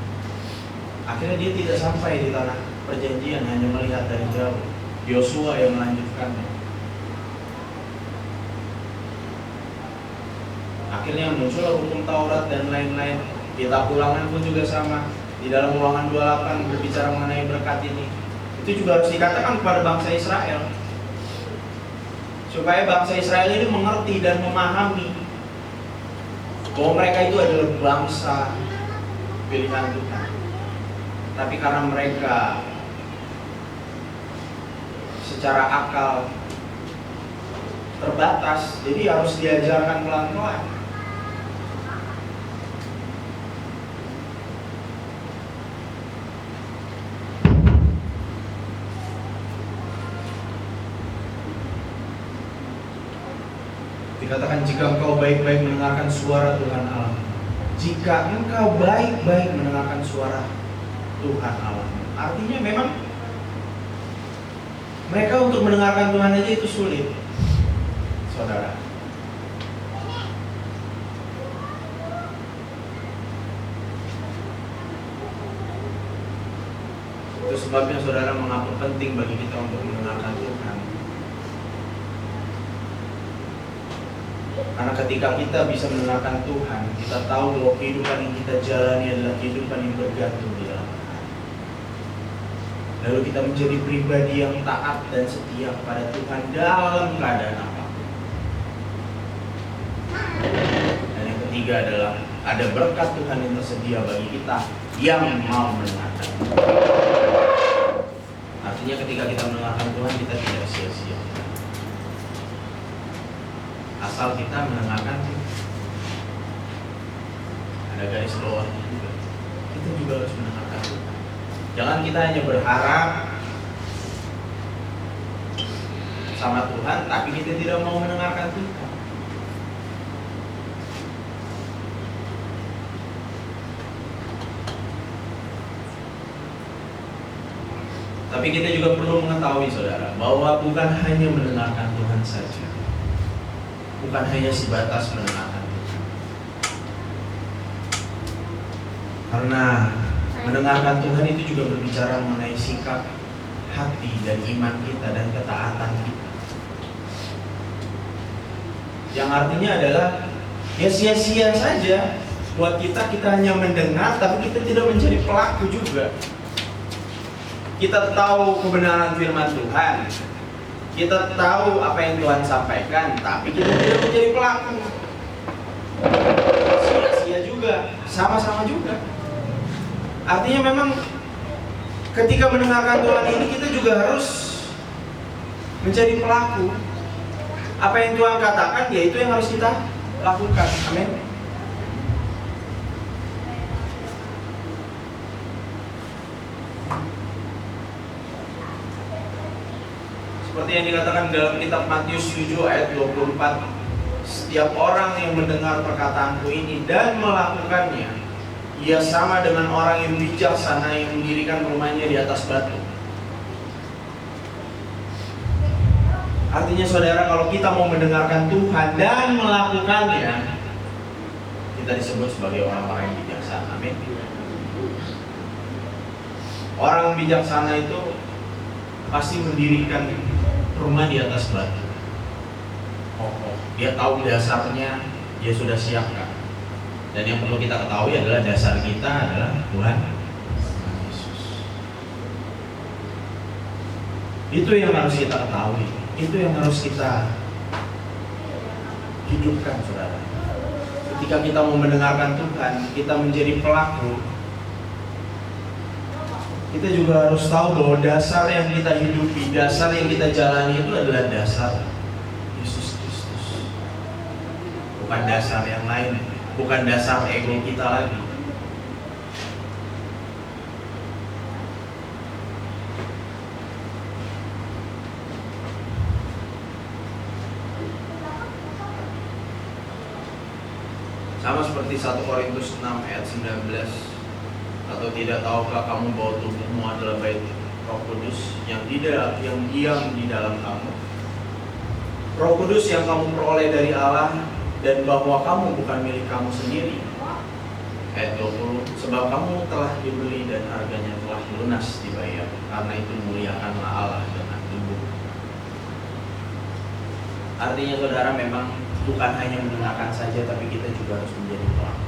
Akhirnya dia tidak sampai di tanah perjanjian, hanya melihat dari jauh. Yosua yang melanjutkannya. Akhirnya muncul hukum Taurat dan lain-lain. Kitab Ulangan pun juga sama. Di dalam Ulangan 28 berbicara mengenai berkat ini. Itu juga harus dikatakan kepada bangsa Israel, supaya bangsa Israel ini mengerti dan memahami bahwa mereka itu adalah bangsa pilihan Tuhan. Tapi karena mereka secara akal terbatas, jadi harus diajarkan pelan-pelan. Dikatakan jika engkau baik-baik mendengarkan suara Tuhan Allah. Jika engkau baik-baik mendengarkan suara Tuhan Allah. Artinya memang mereka untuk mendengarkan Tuhan aja itu sulit, saudara. Itu sebabnya saudara mengapa penting bagi kita untuk mendengarkan Tuhan. Karena ketika kita bisa mendengarkan Tuhan, kita tahu bahwa kehidupan yang kita jalani adalah kehidupan yang bergantung di dalam Tuhan. Lalu kita menjadi pribadi yang taat dan setia kepada Tuhan dalam keadaan apapun. Dan yang ketiga adalah ada berkat Tuhan yang tersedia bagi kita yang mau mendengarkan. Artinya ketika kita mendengarkan Tuhan, kita tidak sia-sia. Asal kita mendengarkan, ada garis bawahnya juga. Kita juga harus mendengarkan Tuhan. Jangan kita hanya berharap sama Tuhan, tapi kita tidak mau mendengarkan Tuhan. Tapi kita juga perlu mengetahui, saudara, bahwa bukan hanya mendengarkan Tuhan saja. Bukan hanya sebatas mendengarkan Tuhan. Karena mendengarkan Tuhan itu juga berbicara mengenai sikap hati dan iman kita dan ketaatan kita. Yang artinya adalah ya sia-sia saja buat kita hanya mendengar tapi kita tidak menjadi pelaku juga. kita tahu kebenaran firman Tuhan, kita tahu apa yang Tuhan sampaikan, tapi kita tidak menjadi pelaku. Sia-sia juga, sama-sama juga. Artinya memang ketika mendengarkan Tuhan ini kita juga harus menjadi pelaku. Apa yang Tuhan katakan, ya itu yang harus kita lakukan. Amin. Seperti yang dikatakan dalam kitab Matius 7 ayat 24, setiap orang yang mendengar perkataanku ini dan melakukannya, ia sama dengan orang yang bijaksana yang mendirikan rumahnya di atas batu. Artinya saudara, kalau kita mau mendengarkan Tuhan dan melakukannya, kita disebut sebagai orang-orang yang bijaksana. Amin. Orang bijaksana itu pasti mendirikan rumah di atas batu. Dia tahu dasarnya, dia sudah siapkan. Dan yang perlu kita ketahui adalah dasar kita adalah Tuhan Yesus. Itu yang harus kita ketahui. Itu yang harus kita hidupkan, saudara. Ketika kita mau mendengarkan Tuhan, kita menjadi pelaku, kita juga harus tahu bahwa dasar yang kita hidupi, dasar yang kita jalani itu adalah dasar Yesus Kristus. Bukan dasar yang lain, bukan dasar ego kita lagi. Sama seperti 1 Korintus 6 ayat 19. Atau tidak tahukah kamu bahwa tubuhmu adalah bait Roh Kudus yang diam di dalam kamu? Roh Kudus yang kamu peroleh dari Allah, dan bahwa kamu bukan milik kamu sendiri. Ayat 20, sebab kamu telah dibeli dan harganya telah lunas dibayar. Karena itu muliakanlah Allah dengan tubuh. Artinya saudara, memang bukan hanya mendengarkan saja, tapi kita juga harus menjadi pelaku.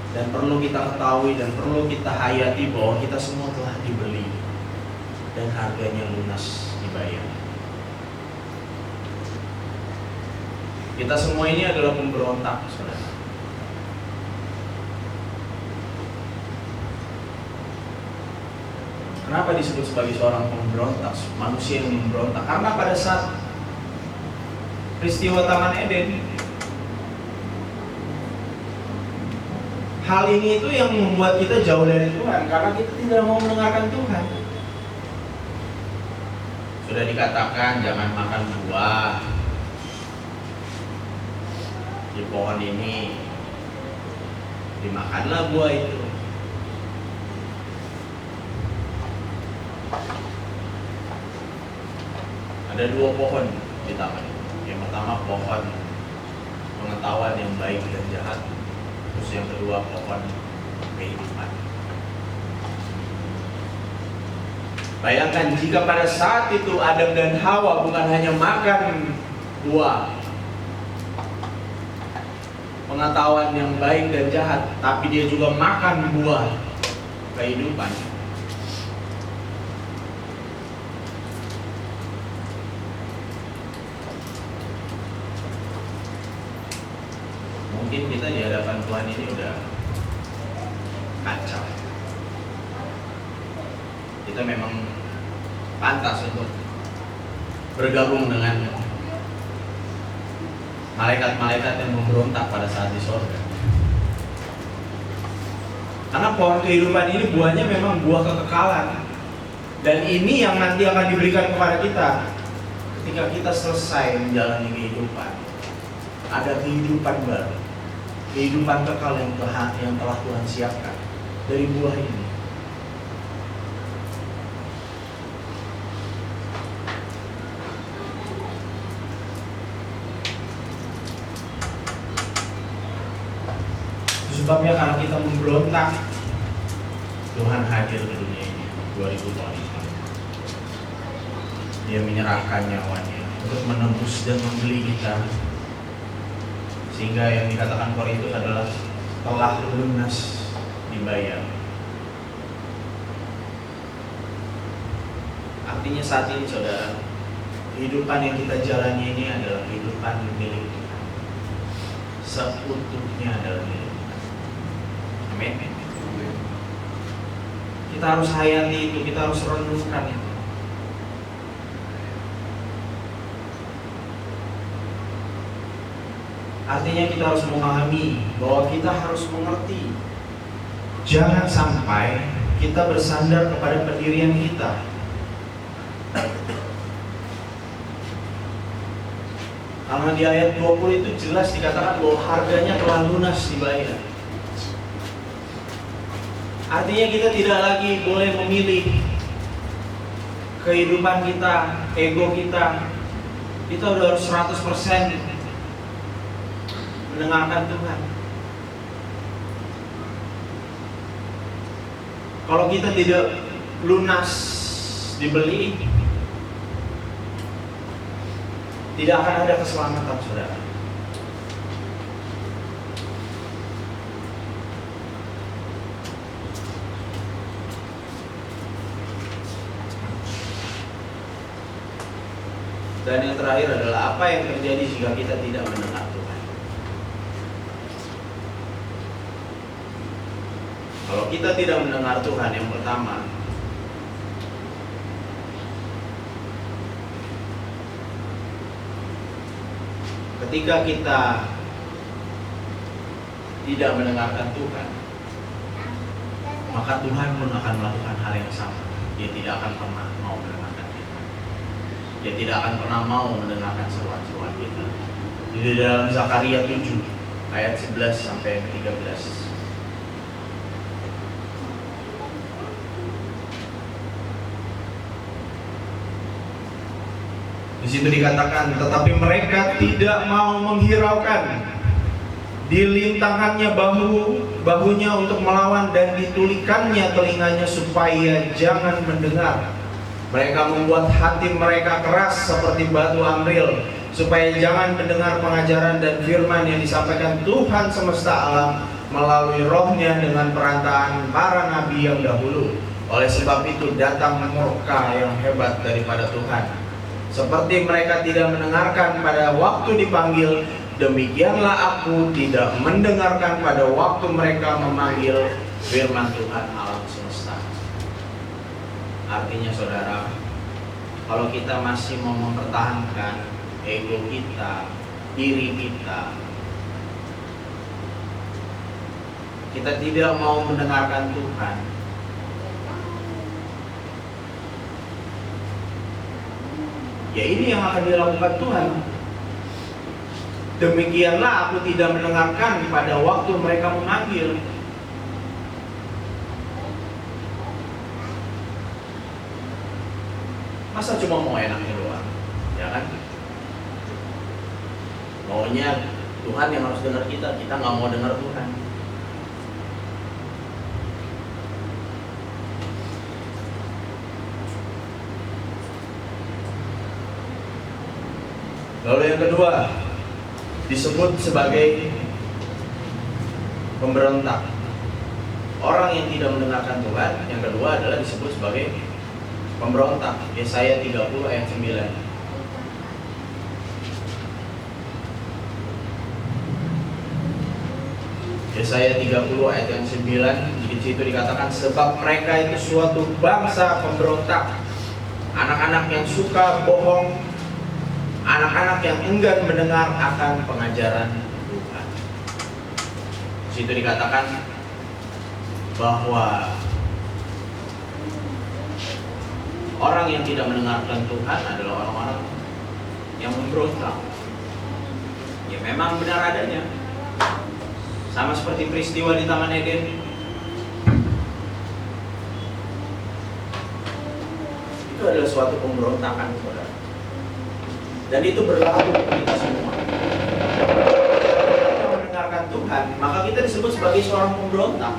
Dan perlu kita ketahui dan perlu kita hayati bahwa kita semua telah dibeli dan harganya lunas dibayar. Kita semua ini adalah pemberontak, saudara. Kenapa disebut sebagai seorang pemberontak, manusia yang memberontak? Karena pada saat peristiwa Taman Eden, hal ini itu yang membuat kita jauh dari Tuhan, karena kita tidak mau mendengarkan Tuhan. Sudah dikatakan jangan makan buah di pohon ini, dimakanlah buah itu. Ada 2 pohon di taman itu. Yang pertama pohon pengetahuan yang baik dan jahat. Terus yang kedua pohon kehidupan. Bayangkan jika pada saat itu Adam dan Hawa bukan hanya makan buah pengetahuan yang baik dan jahat, tapi dia juga makan buah kehidupan. Mungkin kita di hadapan Tuhan ini udah kacau. Kita memang pantas untuk bergabung dengan malaikat-malaikat yang memberontak pada saat di sorga. Karena pohon kehidupan ini buahnya memang buah kekekalan. Dan ini yang nanti akan diberikan kepada kita ketika kita selesai menjalani kehidupan. Ada kehidupan baru, kehidupan kekal yang telah Tuhan siapkan dari buah ini. Sebabnya karena kita memberontak, Tuhan hadir ke dunia ini 2000 tahun ini. Dia menyerahkan nyawanya untuk menembus dan membeli kita, sehingga yang dikatakan Korintus adalah telah lunas dibayar. Artinya saat ini saudara, kehidupan yang kita jalani ini adalah kehidupan milik Tuhan. Seutuhnya adalah milik Tuhan. Amin. Kita harus hayati itu, kita harus renungkan itu. Artinya kita harus memahami bahwa kita harus mengerti. Jangan sampai kita bersandar kepada pendirian kita. Karena di ayat 20 itu jelas dikatakan bahwa harganya telah lunas dibayar. Artinya kita tidak lagi boleh memilih kehidupan kita, ego kita. Kita udah harus 100% mendengarkan Tuhan. Kalau kita tidak lunas dibeli, tidak akan ada keselamatan, saudara. Dan yang terakhir adalah apa yang terjadi jika kita tidak mendengar Tuhan. Kalau kita tidak mendengar Tuhan, yang pertama, ketika kita tidak mendengarkan Tuhan, maka Tuhan pun akan melakukan hal yang sama. Dia tidak akan pernah mau mendengarkan kita. Dia tidak akan pernah mau mendengarkan seruan-seruan kita. Di dalam Zakaria 7 ayat 11 sampai 13. Di situ dikatakan, tetapi mereka tidak mau menghiraukan. Dilintangkannya bahunya untuk melawan dan ditulikannya telinganya supaya jangan mendengar. Mereka membuat hati mereka keras seperti batu amril, supaya jangan mendengar pengajaran dan firman yang disampaikan Tuhan semesta alam melalui rohnya dengan perantaraan para nabi yang dahulu. Oleh sebab itu datang murka yang hebat daripada Tuhan. Seperti mereka tidak mendengarkan pada waktu dipanggil, demikianlah aku tidak mendengarkan pada waktu mereka memanggil firman Tuhan alam semesta. Artinya saudara, kalau kita masih mau mempertahankan ego kita, diri kita tidak mau mendengarkan Tuhan, ya ini yang akan dilakukan Tuhan. Demikianlah aku tidak mendengarkan pada waktu mereka memanggil. Masa cuma mau enaknya doang, ya kan? Maunya Tuhan yang harus dengar kita nggak mau dengar Tuhan. Lalu yang kedua disebut sebagai pemberontak. Orang yang tidak mendengarkan Tuhan, yang kedua adalah disebut sebagai pemberontak. Yesaya 30 ayat 9. Yesaya 30 ayat yang 9, di situ dikatakan, sebab mereka itu suatu bangsa pemberontak, anak-anak yang suka bohong, anak-anak yang enggan mendengar akan pengajaran Tuhan. Di situ dikatakan bahwa orang yang tidak mendengarkan Tuhan adalah orang-orang yang memberontak. Ya memang benar adanya. Sama seperti peristiwa di Taman Eden. Itu adalah suatu pemberontakan, saudara. Dan itu berlaku untuk kita semua. Kita mendengarkan Tuhan, maka kita disebut sebagai seorang pemberontak.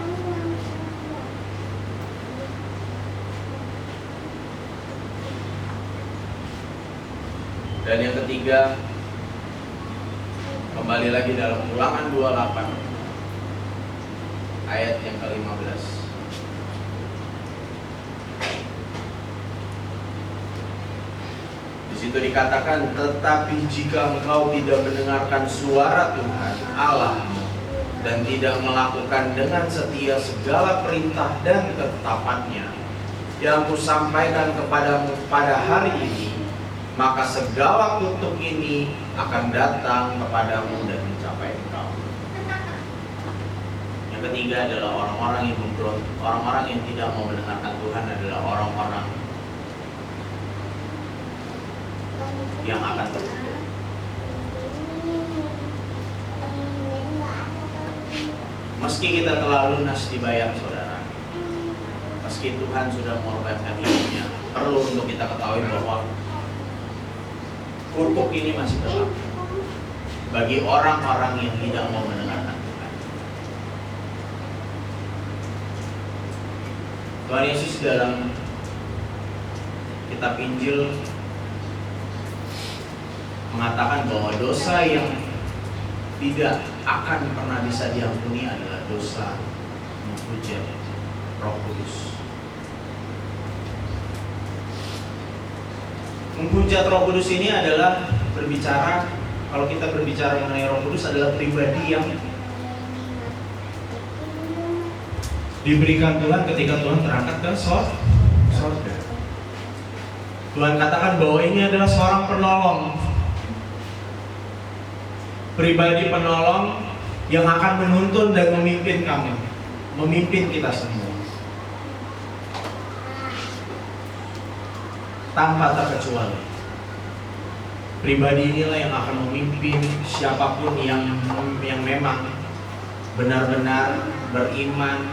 Dan yang ketiga, kembali lagi dalam Ulangan 28 ayat yang ke-15. situ dikatakan, tetapi jika engkau tidak mendengarkan suara Tuhan Allahmu dan tidak melakukan dengan setia segala perintah dan ketetapannya yang kusampaikan kepadamu pada hari ini, maka segala kutuk ini akan datang kepadamu dan mencapai engkau. Yang ketiga adalah orang-orang yang memberontak. Orang-orang yang tidak mau mendengarkan Tuhan adalah orang-orang yang akan terkutuk. Meski kita telah lunas dibayar, saudara, meski Tuhan sudah mengorbankan hidupnya, perlu untuk kita ketahui bahwa kutuk ini masih berlaku bagi orang-orang yang tidak mau mendengarkan Tuhan. Tuhan Yesus dalam kitab Injil mengatakan bahwa dosa yang tidak akan pernah bisa diampuni adalah dosa menghujat Roh Kudus. Menghujat Roh Kudus ini adalah berbicara, kalau kita berbicara mengenai Roh Kudus, adalah pribadi yang diberikan Tuhan ketika Tuhan terangkat ke sorga. Tuhan katakan bahwa ini adalah seorang penolong, pribadi penolong yang akan menuntun dan memimpin kami, memimpin kita semua tanpa terkecuali. Pribadi inilah yang akan memimpin siapapun yang memang benar-benar beriman,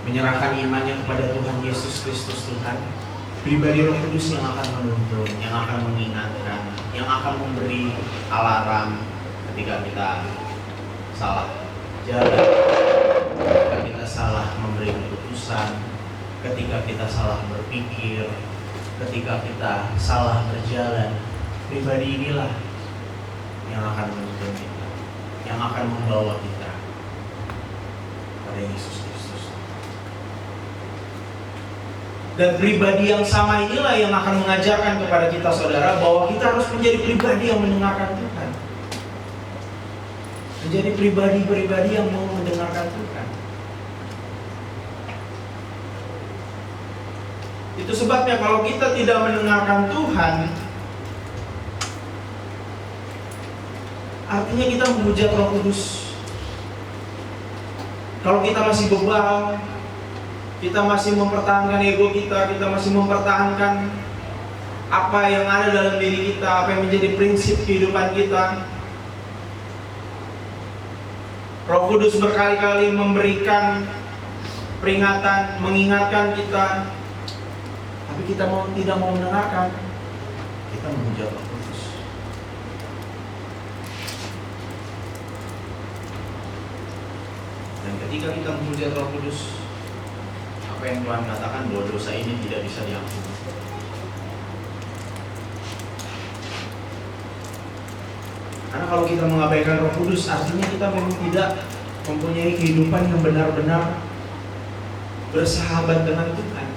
menyerahkan imannya kepada Tuhan Yesus Kristus Tuhan. Pribadi Roh Kudus yang akan menuntun, yang akan mengingatkan, yang akan memberi alarm ketika kita salah jalan, ketika kita salah memberi keputusan, ketika kita salah berpikir, ketika kita salah berjalan. Pribadi inilah yang akan menuntun kita, yang akan membawa kita pada Yesus Kristus. Dan pribadi yang sama inilah yang akan mengajarkan kepada kita, saudara, bahwa kita harus menjadi pribadi yang mendengarkan Tuhan. Menjadi pribadi-pribadi yang mau mendengarkan Tuhan. Itu sebabnya kalau kita tidak mendengarkan Tuhan, artinya kita menghujat Roh Kudus. Kalau kita masih bebal, kita masih mempertahankan ego kita masih mempertahankan apa yang ada dalam diri kita, apa yang menjadi prinsip kehidupan kita. Roh Kudus berkali-kali memberikan peringatan, mengingatkan kita, tapi kita tidak mau mendengarkan. Kita menghujat Roh Kudus. Dan ketika kita menghujat Roh Kudus, apa yang Tuhan katakan bahwa dosa ini tidak bisa diampuni. Karena kalau kita mengabaikan Roh Kudus, artinya kita memang tidak mempunyai kehidupan yang benar-benar bersahabat dengan Tuhan.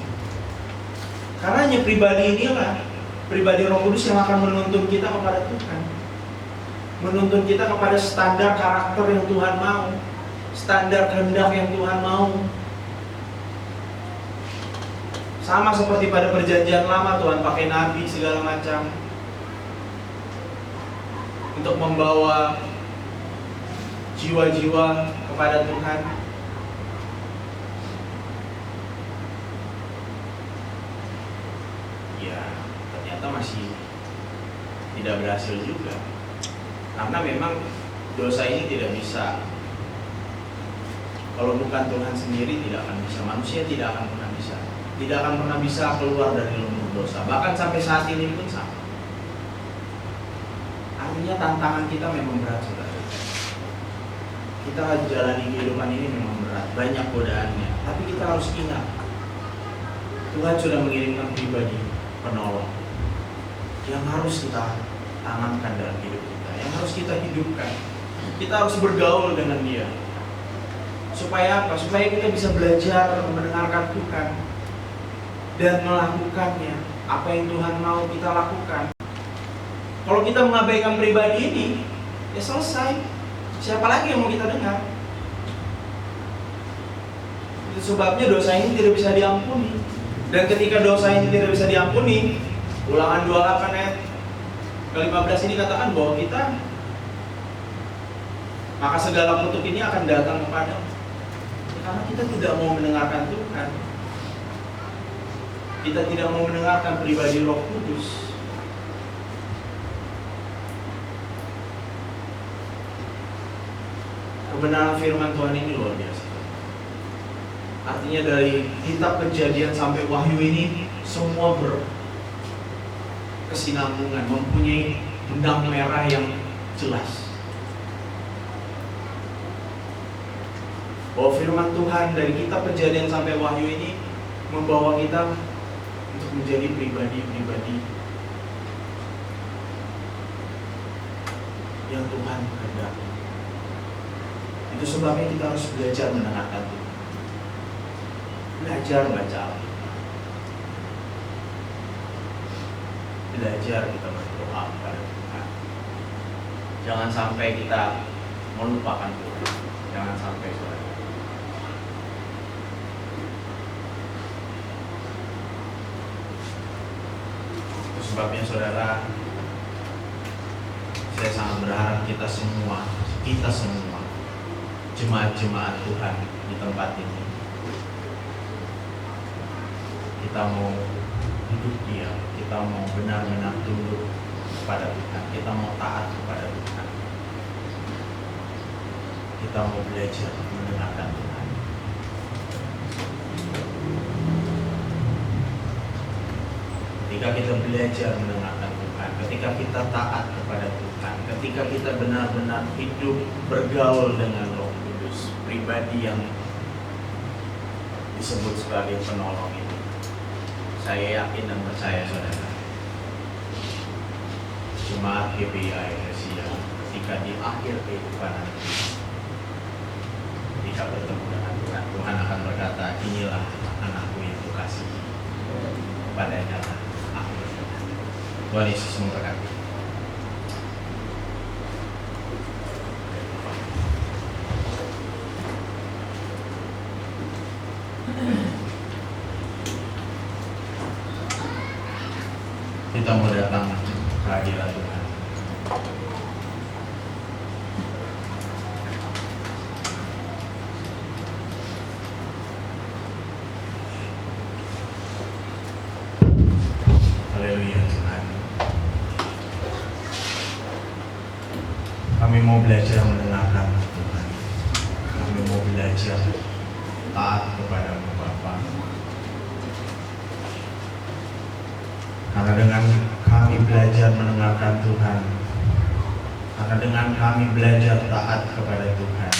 Karena hanya pribadi inilah, pribadi Roh Kudus yang akan menuntun kita kepada Tuhan, menuntun kita kepada standar karakter yang Tuhan mau, standar kehendak yang Tuhan mau. Sama seperti pada perjanjian lama, Tuhan pakai nabi segala macam untuk membawa jiwa-jiwa kepada Tuhan. Ya, ternyata masih tidak berhasil juga. Karena memang dosa ini tidak bisa, kalau bukan Tuhan sendiri tidak akan bisa, manusia tidak akan pernah bisa. Tidak akan pernah bisa keluar dari lumbung dosa. Bahkan sampai saat ini pun sama. Artinya tantangan kita memang berat, saudara. Kita jalani kehidupan ini memang berat, banyak godaannya. Tapi kita harus ingat, Tuhan sudah mengirimkan pribadi penolong yang harus kita tanamkan dalam hidup kita, yang harus kita hidupkan. Kita harus bergaul dengan Dia. Supaya apa? Supaya kita bisa belajar mendengarkan Tuhan dan melakukannya apa yang Tuhan mau kita lakukan. Kalau kita mengabaikan pribadi ini, ya selesai. Siapa lagi yang mau kita dengar? Itu sebabnya dosa ini tidak bisa diampuni. Dan ketika dosa ini tidak bisa diampuni, Ulangan 28 ayat ke-15 ini katakan bahwa maka segala kutuk ini akan datang kepadamu. Karena kita tidak mau mendengarkan Tuhan. Kita tidak mau mendengarkan pribadi Roh Kudus. Kebenaran firman Tuhan ini luar biasa. Artinya dari kitab Kejadian sampai Wahyu ini semua berkesinambungan, mempunyai benang merah yang jelas. Bahwa firman Tuhan dari kitab Kejadian sampai Wahyu ini membawa kita untuk menjadi pribadi-pribadi yang Tuhan kehendaki. Itu sebabnya kita harus belajar mendengarkan Tuhan. Belajar baca Alkitab. Belajar kita berdoa kepada Tuhan. Jangan sampai kita melupakan Tuhan. Jangan sampai saudara. Itu sebabnya saudara, saya sangat berharap kita semua jemaat-jemaat Tuhan di tempat ini, kita mau hidup diam, kita mau benar-benar tunduk kepada Tuhan, kita mau taat kepada Tuhan, kita mau belajar mendengarkan Tuhan. Ketika kita belajar mendengarkan Tuhan, ketika kita taat kepada Tuhan, ketika kita benar-benar hidup bergaul dengan Roh Kudus, pribadi yang disebut sebagai penolong ini, saya yakin dan percaya saudara, jemaat GBI Asia ketika di akhir kehidupan nanti, ketika bertemu dengan Tuhan, Tuhan akan berkata, inilah anakku yang kukasihi, kepadanya lah aku berkenan. Tuhan Yesus memberkati. Kita mau datang ke hadirat Tuhan. Haleluya Tuhan. Kami mau belajar mendengarkan Tuhan. Kami mau belajar taat kepada-Mu Bapa. Karena dengan kami belajar mendengarkan Tuhan, karena dengan kami belajar taat kepada Tuhan,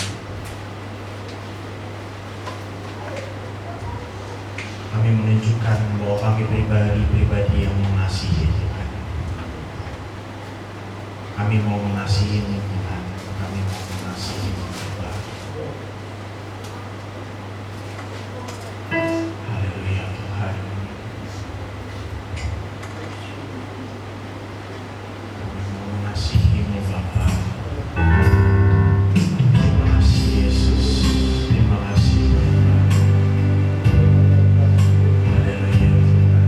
kami menunjukkan bahwa kami pribadi-pribadi yang mengasihi Tuhan. Kami mau mengasihi-Mu Tuhan, kami mau mengasihi-Mu Bapa. Haleluya Tuhan. Kami mau mengasihi-Mu Bapa. Terima kasih Yesus. Terima kasih Bapa. Haleluya Tuhan.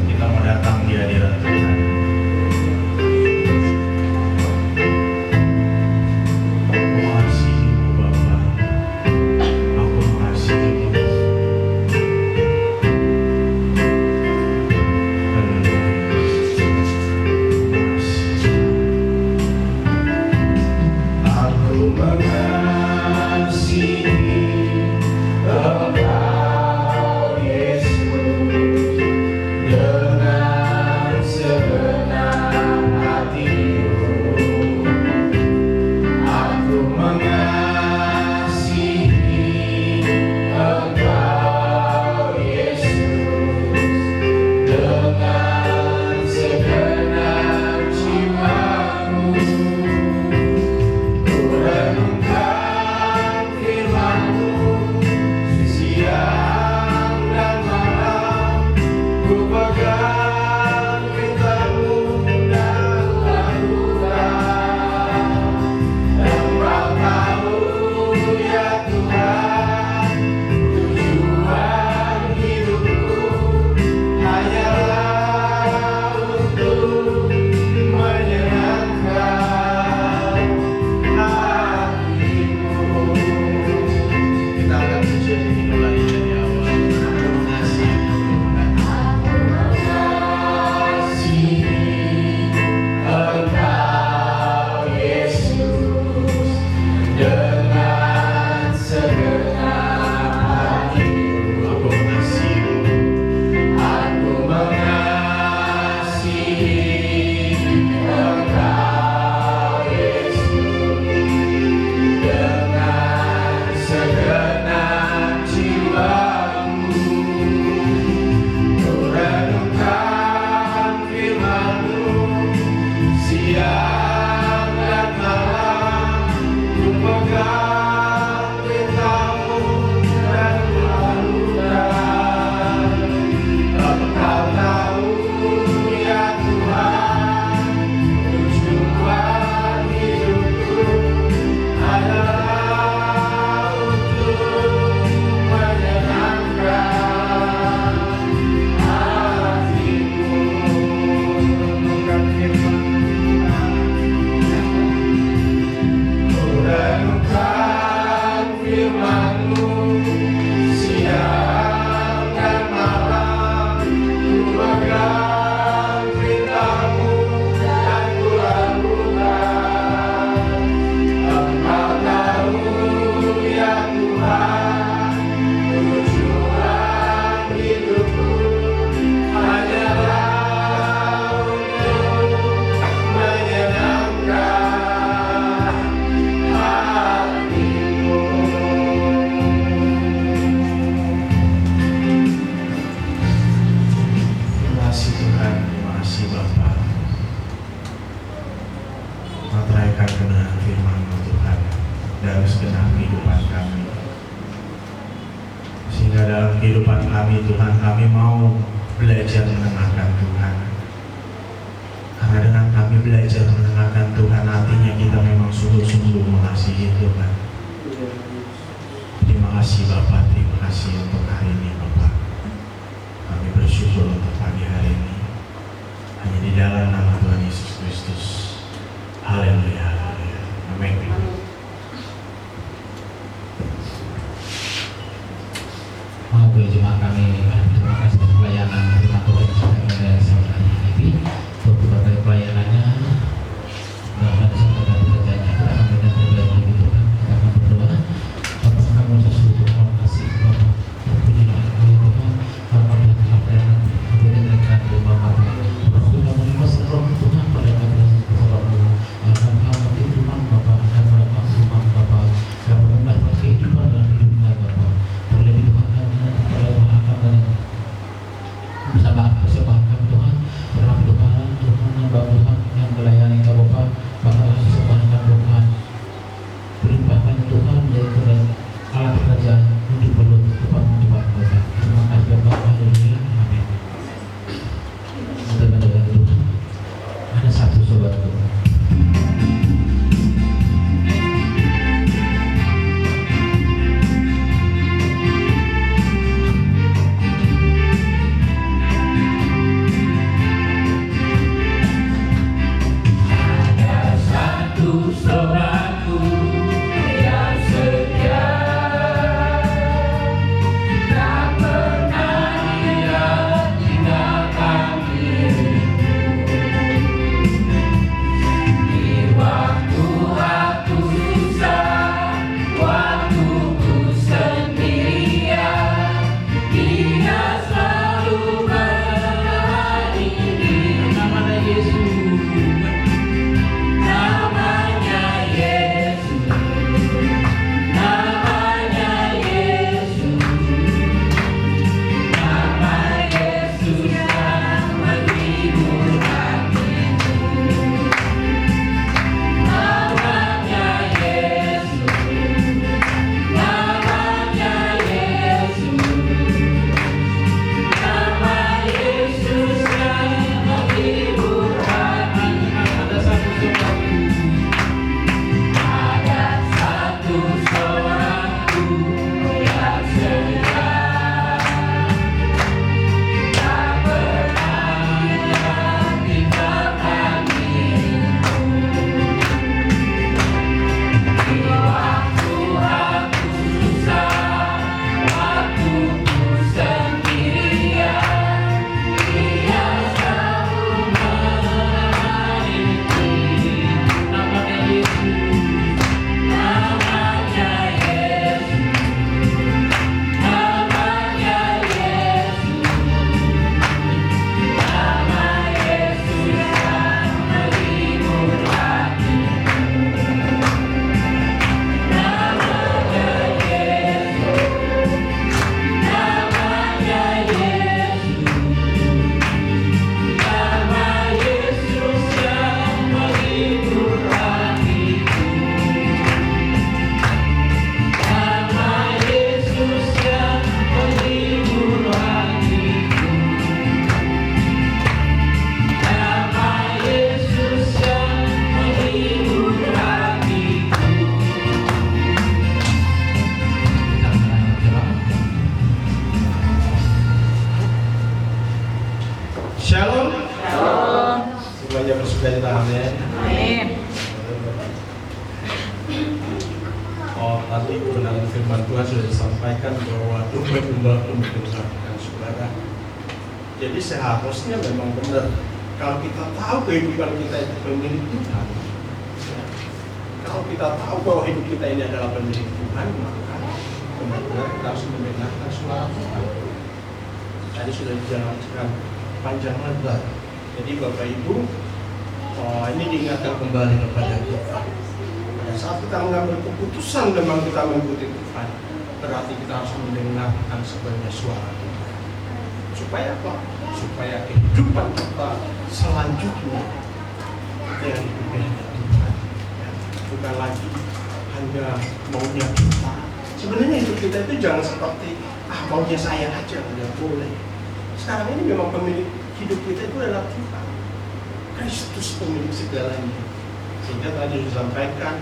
Kita mau datang di hadirat Tuhan. Kehidupan kami Tuhan, kami mau belajar mendengarkan Tuhan. Karena dengan kami belajar mendengarkan Tuhan, artinya kita memang sungguh-sungguh mengasihi Tuhan. Terima kasih Bapak, terima kasih untuk hari ini Bapak. Kami bersyukur untuk pagi hari ini. Hanya di dalam nama Tuhan Yesus Kristus. Haleluya, haleluya. Amin. Jemaat kami terima kasih atas pelayanan firman Tuhan yang disampaikan oleh saudara ini untuk berbagai pelayanannya. Mudah-mudahan saudara pekerjaannya kita akan benar terbaik bagi Tuhan. Kita akan berdoa. Bapak kami sesuatu terima kasih Bapak. Terpuji nama kami Tuhan. Bapak dan telah pelayanan memberikan mereka terima Bapak. Sudah melimpahkan roh Tuhan pada kami Bapak. Akan hal Tuhan Bapak dan Bapak Tuhan Bapak yang mengubah kehidupan dalam hidupnya Bapak. Terlebih Tuhan bersama persembahkan Tuhan, berapa Tuhan, Tuhan hamba Tuhan yang melayani Kau Bapa, Bapak persembahkan Tuhan, berimpahkan Tuhan yaitu alat pekerjaan untuk perlu Tuhan untuk Bapak. Terima kasih Bapak, haleluya, amin. Kita berdoa dulu. Ada satu sobat Tuhan. Nanti kebenaran firman Tuhan sudah sampaikan bahwa domba-domba mendengarkan suara. Jadi seharusnya memang benar, kalau kita tahu kehidupan kita itu pemilik Tuhan, ya, kalau kita tahu bahwa hidup kita ini adalah pemilik Tuhan, maka benar-benar kita harus mendengarkan suara Tuhan. Tadi sudah dijelaskan panjang lebar. Jadi Bapak Ibu, ini diingatkan kembali kepada kita. Pada saat kita mengambil keputusan memang kita mengikuti Tuhan, berarti kita harus mendengarkan sebenarnya suara Tuhan. Supaya apa? Supaya kehidupan kita selanjutnya yang diberikan Tuhan, ya, bukan lagi hanya maunya kita. Sebenarnya hidup kita itu jangan seperti maunya saya aja, nggak boleh. Sekarang ini memang pemilik hidup kita itu adalah Tuhan, Kristus pemilik segalanya. Sehingga tadi disampaikan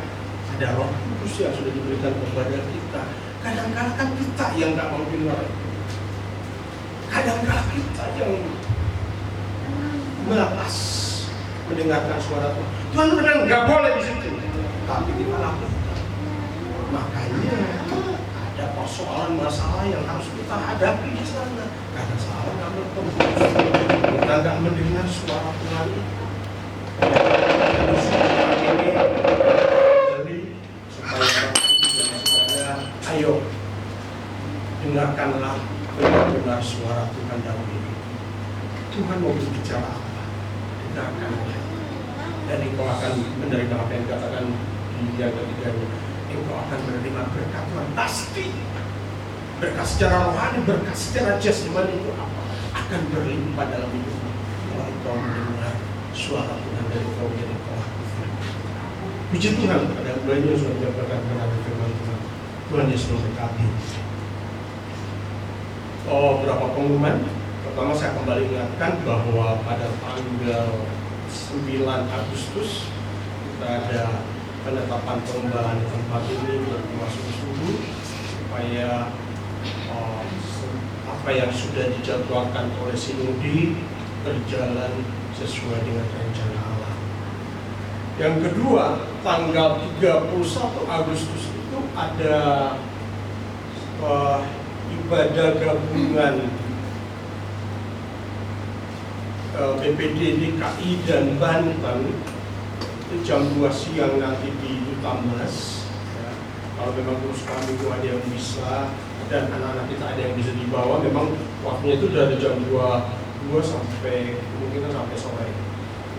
ada Roh Kudus yang sudah diberikan kepada kita. Kadang-kadang kan kita yang nggak mau dengar. Kadang-kadang kita yang melepas mendengarkan suara Tuhan. Tuhan bilang nggak boleh di situ, tapi kita lakukan. Makanya ada persoalan masalah yang harus kita hadapi di sana. Karena salah ngambil keputusan, kita nggak mendengar suara Tuhan itu. Jadi supaya ayo dengarkanlah benar-benar suara Tuhan dalam hidup. Tuhan mau berbicara apa? Dengarkanlah. Dan engkau akan menerima apa yang dikatakan di yang ketiganya. Engkau akan menerima berkat Tuhan pasti. Berkat secara rohani, berkat secara jasmani itu apa? Akan berlimpah dalam hidupmu. Kalau engkau mendengar suara Tuhan dari kau yang engkau lakukan. Puji Tuhan pada bulan yang sudah menyampaikan kepada firman Tuhan. Tuhan Yesus memberkati. Berapa pengumuman? Pertama saya kembali ingatkan bahwa pada tanggal 9 Agustus kita ada penetapan perlombaan di tempat ini termasuk suhu supaya apa yang sudah dijadwalkan oleh Sinodi berjalan sesuai dengan rencana Allah. Yang kedua, tanggal 31 Agustus itu ada ibadah gabungan BPD DKI dan Banten itu jam 2 siang nanti di Dutamlas. Ya. Kalau memang terus kami itu ada yang bisa dan anak-anak kita ada yang bisa dibawa, memang waktunya itu dari jam 2 sampai mungkin sampai sore.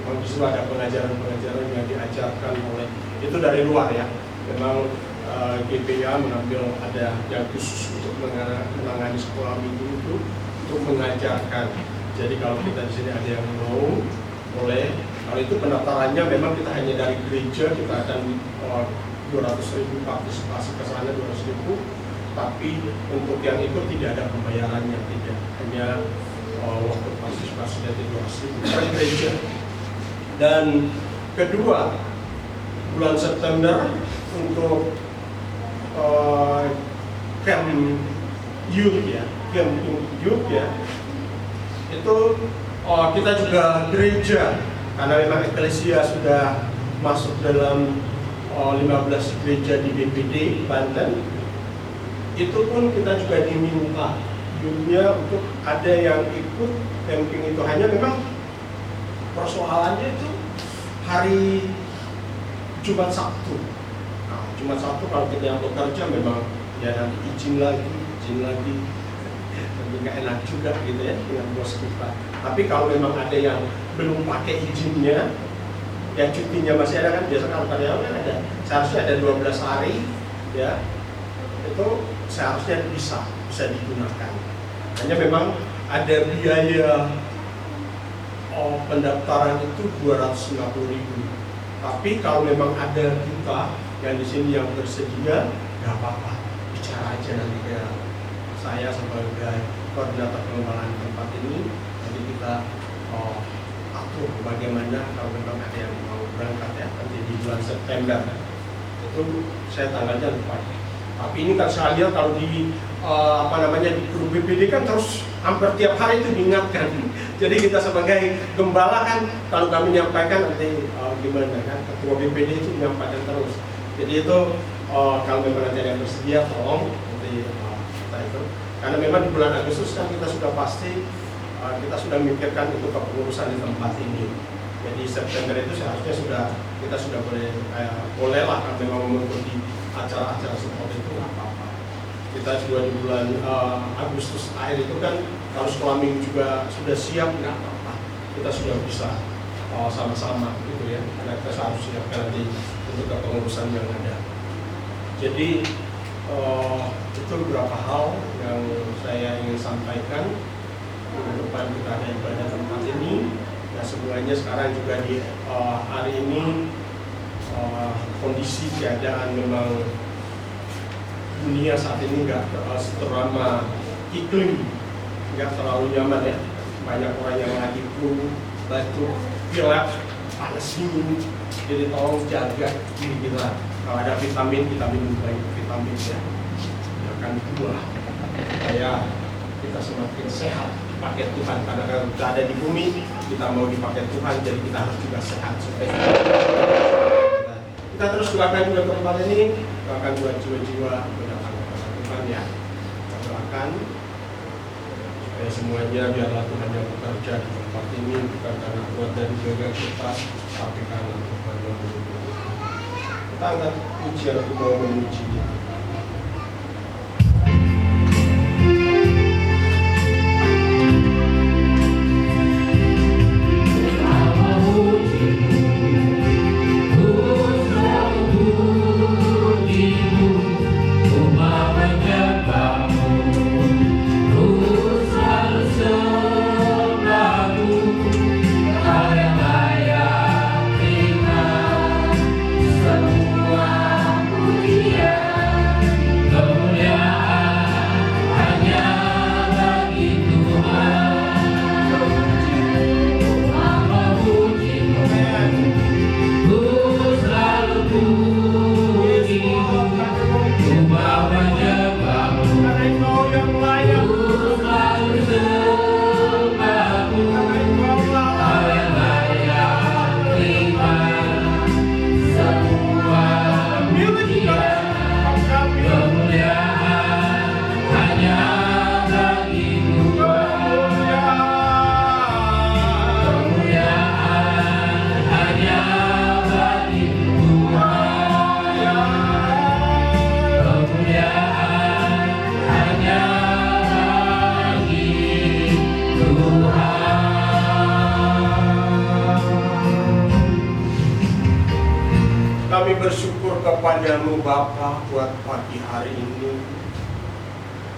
Memang di situ ada pengajaran-pengajaran yang diajarkan oleh itu dari luar ya. Memang GPA mengambil ada yang khusus untuk menangani sekolah minggu itu untuk mengajarkan. Jadi kalau kita di sini ada yang mau, boleh. Kalau itu pendaftarannya memang kita hanya dari gereja, kita akan 200.000 partisipasi ke sana 200.000. Tapi untuk yang ikut tidak ada pembayarannya, tidak hanya waktu partisipasi dari 200.000 per gereja. Dan kedua, bulan September untuk camp youth ya, itu kita juga gereja karena memang eklesia sudah masuk dalam 15 gereja di BPD Banten. Itu pun kita juga diminta youthnya untuk ada yang ikut camping itu, hanya memang persoalannya itu hari Jumat Sabtu. Nah, Jumat Sabtu kalau kita yang bekerja memang ya nanti izin lagi nggak enak juga gitu ya dengan bos kita. Tapi kalau memang ada yang belum pakai izinnya, ya cutinya masih ada kan, biasa kalau karyawan kan ada, seharusnya ada 12 hari ya, itu seharusnya bisa digunakan. Hanya memang ada biaya pendaftaran itu 250.000. Tapi kalau memang ada kita yang di sini yang bersedia, nggak apa-apa, bicara aja nanti ke saya sebagai koordinator pengembangan tempat ini. Nanti kita atur bagaimana kalau memang ada yang mau berangkat ya, nanti di bulan September. Itu saya tanggalnya lupa. Tapi ini kan saya lihat kalau di di grup BPD kan terus hampir tiap hari itu diingatkan. Jadi kita sebagai gembala kan kalau kami menyampaikan nanti gimana kan, ketua BPD itu menyampaikan terus. Jadi itu kalau memang nanti ada yang bersedia tolong nanti Karena memang di bulan Agustus kan kita sudah pasti kita sudah memikirkan untuk kepengurusan di tempat ini. Jadi September itu seharusnya kita sudah bolehlah kan memang mengikuti acara-acara seperti itu, nggak apa-apa. Kita juga di bulan Agustus akhir itu kan harus kelamin juga sudah siap, nggak apa-apa. Kita sudah bisa sama-sama gitu ya, karena kita harus siapkan nanti untuk kepengurusan yang ada. Jadi itu beberapa hal yang saya ingin sampaikan. Ke depan kita ada ibadah tempat ini. Nah, semuanya sekarang juga di hari ini kondisi keadaan memang dunia saat ini nggak terutama iklim nggak terlalu nyaman ya. Banyak orang yang lagi flu, batuk, pilek, panas dingin. Jadi tolong jaga diri kita. Kalau ada vitamin baik vitamin ya. Makan buah supaya kita semakin sehat. Pakai Tuhan, karena kalau kita ada di bumi kita mau dipakai Tuhan, jadi kita harus juga sehat supaya kita terus doakan juga tempat ini, doakan buat jiwa-jiwa mendatang kepada Tuhan ya. Kita doakan supaya semuanya biarlah Tuhan yang bekerja di tempat ini, bukan karena kuat dan juga kita, tapi karena Tuhan yang menunjuk. Kita angkat pujian untuk mau memuji Dia. Kami bersyukur kepadamu Bapa buat pagi hari ini.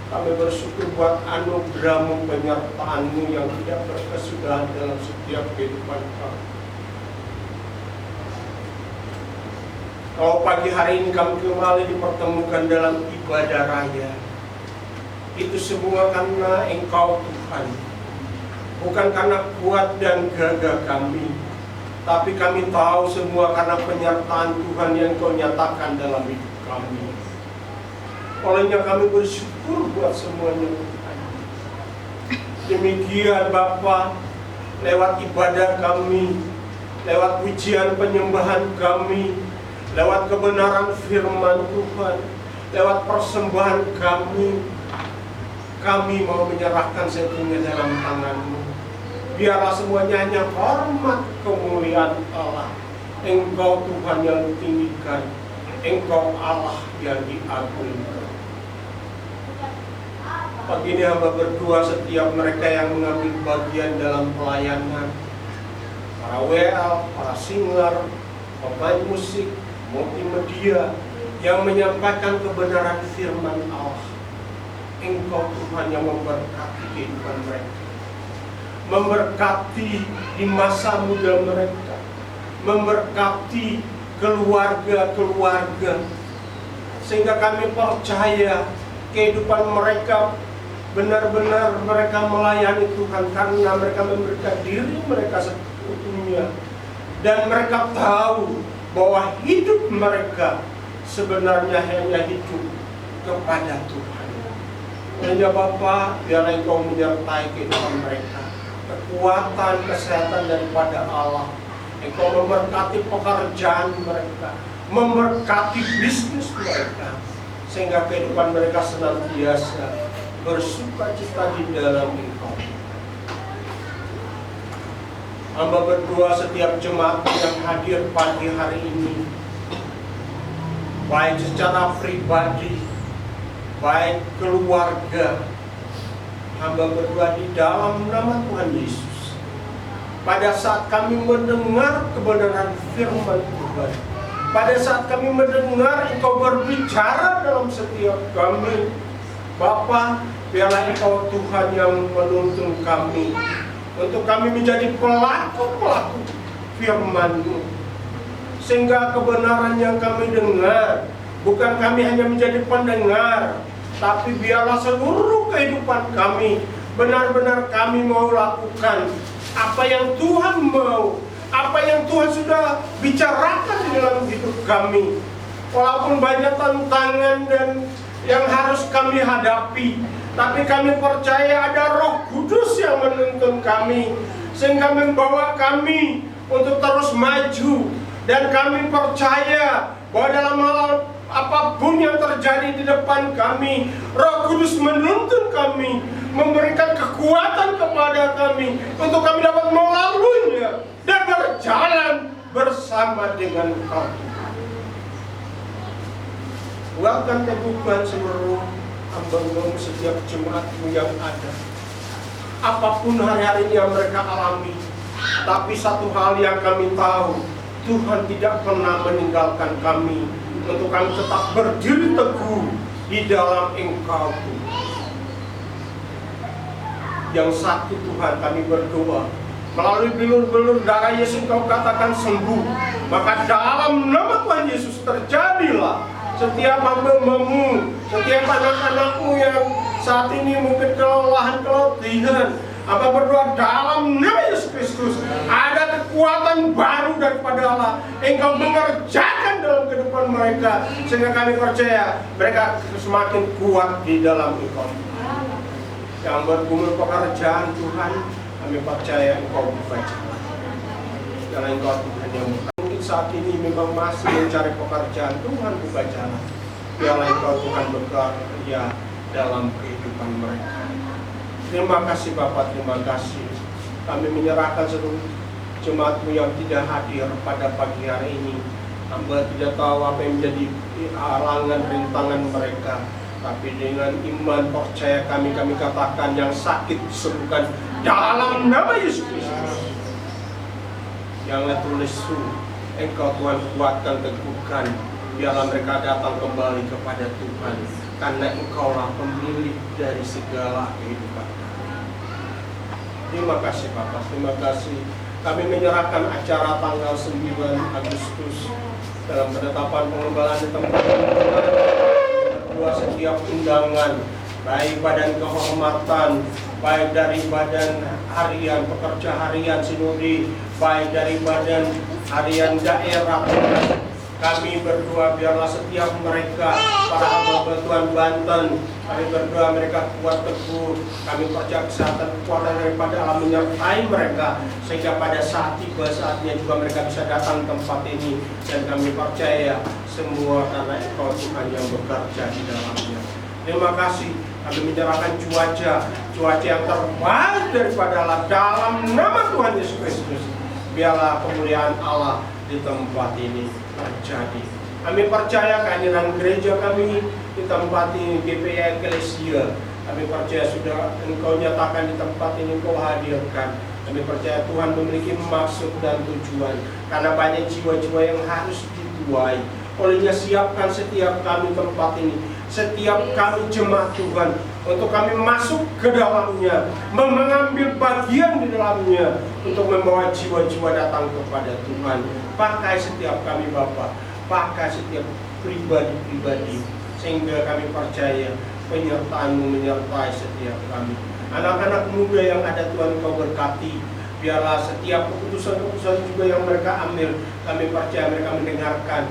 Kami bersyukur buat anugerah-Mu, penyertaan-Mu yang tidak berkesudahan dalam setiap kehidupan kami. Kalau pagi hari ini kami kembali dipertemukan dalam ibadah raya, itu semua karena Engkau Tuhan, bukan karena kuat dan gagah kami, tapi kami tahu semua karena penyertaan Tuhan yang Kau nyatakan dalam hidup kami. Olehnya kami bersyukur buat semuanya Tuhan. Demikian Bapa, lewat ibadah kami, lewat pujian penyembahan kami, lewat kebenaran firman Tuhan, lewat persembahan kami mau menyerahkan sepenuhnya dalam tangan-Mu. Biarlah semuanya hanya hormat kemuliaan Allah. Engkau Tuhan yang ditinggikan, Engkau Allah yang diagungkan. Pagi ini hamba berdoa setiap mereka yang mengambil bagian dalam pelayanan, para WL, para singer, pemain musik, multimedia, yang menyampaikan kebenaran firman Allah. Engkau Tuhan yang memberkati kehidupan mereka, memberkati di masa muda mereka, memberkati keluarga-keluarga, sehingga kami percaya kehidupan mereka benar-benar mereka melayani Tuhan karena mereka memberikan diri mereka seutuhnya, dan mereka tahu bahwa hidup mereka sebenarnya hanya hidup kepada Tuhan. Hanya Bapa, biarlah Engkau menyertai kehidupan mereka, kekuatan, kesehatan daripada Allah. Engkau memberkati pekerjaan mereka, memberkati bisnis mereka, sehingga kehidupan mereka senantiasa bersukacita di dalam Engkau. Hamba berdoa setiap jemaat yang hadir pagi hari ini, baik secara pribadi, baik keluarga, hamba berdoa di dalam nama Tuhan Yesus. Pada saat kami mendengar kebenaran firman Tuhan, pada saat kami mendengar Engkau berbicara dalam setiap kami, Bapa, biarlah Engkau Tuhan yang menuntun kami untuk kami menjadi pelaku-pelaku firman-Mu, sehingga kebenaran yang kami dengar bukan kami hanya menjadi pendengar, tapi biarlah seluruh kehidupan kami benar-benar kami mau lakukan apa yang Tuhan mau, apa yang Tuhan sudah bicarakan di dalam hidup kami. Walaupun banyak tantangan dan yang harus kami hadapi, tapi kami percaya ada Roh Kudus yang menuntun kami, sehingga membawa kami untuk terus maju. Dan kami percaya bahwa dalam hal apapun yang terjadi di depan kami, Roh Kudus menuntun kami, memberikan kekuatan kepada kami untuk kami dapat melaluinya dan berjalan bersama dengan Engkau. Kuatkan teguhkan seluruh hamba-Mu, setiap jemaat-Mu yang ada. Apapun hari-hari yang mereka alami, tapi satu hal yang kami tahu, Tuhan tidak pernah meninggalkan kami untuk kami tetap berdiri teguh di dalam Engkau. Yang satu Tuhan, kami berdoa melalui bilur-bilur darah Yesus Engkau katakan sembuh, maka dalam nama Tuhan Yesus terjadilah setiap hamba-Mu, setiap anak-anak-Mu yang saat ini mungkin kelelahan, keletihan, apa berdoa dalam nama Yesus Kristus, ada kekuatan baru daripada Allah Engkau mengerjakan dalam kehidupan mereka, sehingga kami percaya mereka semakin kuat di dalam Engkau. Yang bergumul pekerjaan Tuhan, kami percaya Engkau buka jalan. Karena Engkau Tuhan yang mungkin saat ini memang masih mencari pekerjaan, Tuhan buka jalan. Biarlah Engkau Tuhan bekerja dalam kehidupan mereka. Terima kasih Bapak, terima kasih. Kami menyerahkan seluruh jemaat-Mu yang tidak hadir pada pagi hari ini. Hamba tidak tahu apa yang menjadi halangan, rintangan mereka, tapi dengan iman percaya kami katakan yang sakit disembuhkan dalam nama Yesus Kristus. Yang letih lesu, Engkau Tuhan kuatkan, teguhkan, biarlah mereka datang kembali kepada Tuhan, karena Engkaulah pemilik dari segala kehidupan. Terima kasih Bapak, terima kasih. Kami menyerahkan acara tanggal 9 Agustus dalam penetapan pengembalaan di tempat kedua setiap undangan, baik badan kehormatan, baik dari badan harian, pekerja harian sinodi, baik dari badan harian daerah. Kami berdoa biarlah setiap mereka, para hamba Tuhan Banten, kami berdoa mereka kuat teguh. Kami percaya kesehatan kekuatan daripada Allah menyertai mereka, sehingga pada saat tiba saatnya juga mereka bisa datang ke tempat ini. Dan kami percaya semua karena Engkau Tuhan yang bekerja di dalamnya. Terima kasih. Kami menyerahkan cuaca yang terbaik daripada Allah dalam nama Tuhan Yesus Kristus. Biarlah kemuliaan Allah di tempat ini terjadi. Kami percaya kehadiran gereja kami di tempat ini, GPI Eklesia. Kami percaya sudah Engkau nyatakan di tempat ini, Engkau hadirkan. Kami percaya Tuhan memiliki maksud dan tujuan, karena banyak jiwa-jiwa yang harus dituai. Olehnya siapkan setiap kami tempat ini, setiap kami jemaat Tuhan, untuk kami masuk ke dalamnya, mengambil bagian di dalamnya, untuk membawa jiwa-jiwa datang kepada Tuhan. Pakai setiap kami Bapa, pakai setiap pribadi-pribadi, sehingga kami percaya penyertaan-Mu menyertai setiap kami. Anak-anak muda yang ada Tuhan Kau berkati, biarlah setiap keputusan-keputusan juga yang mereka ambil, kami percaya mereka mendengarkan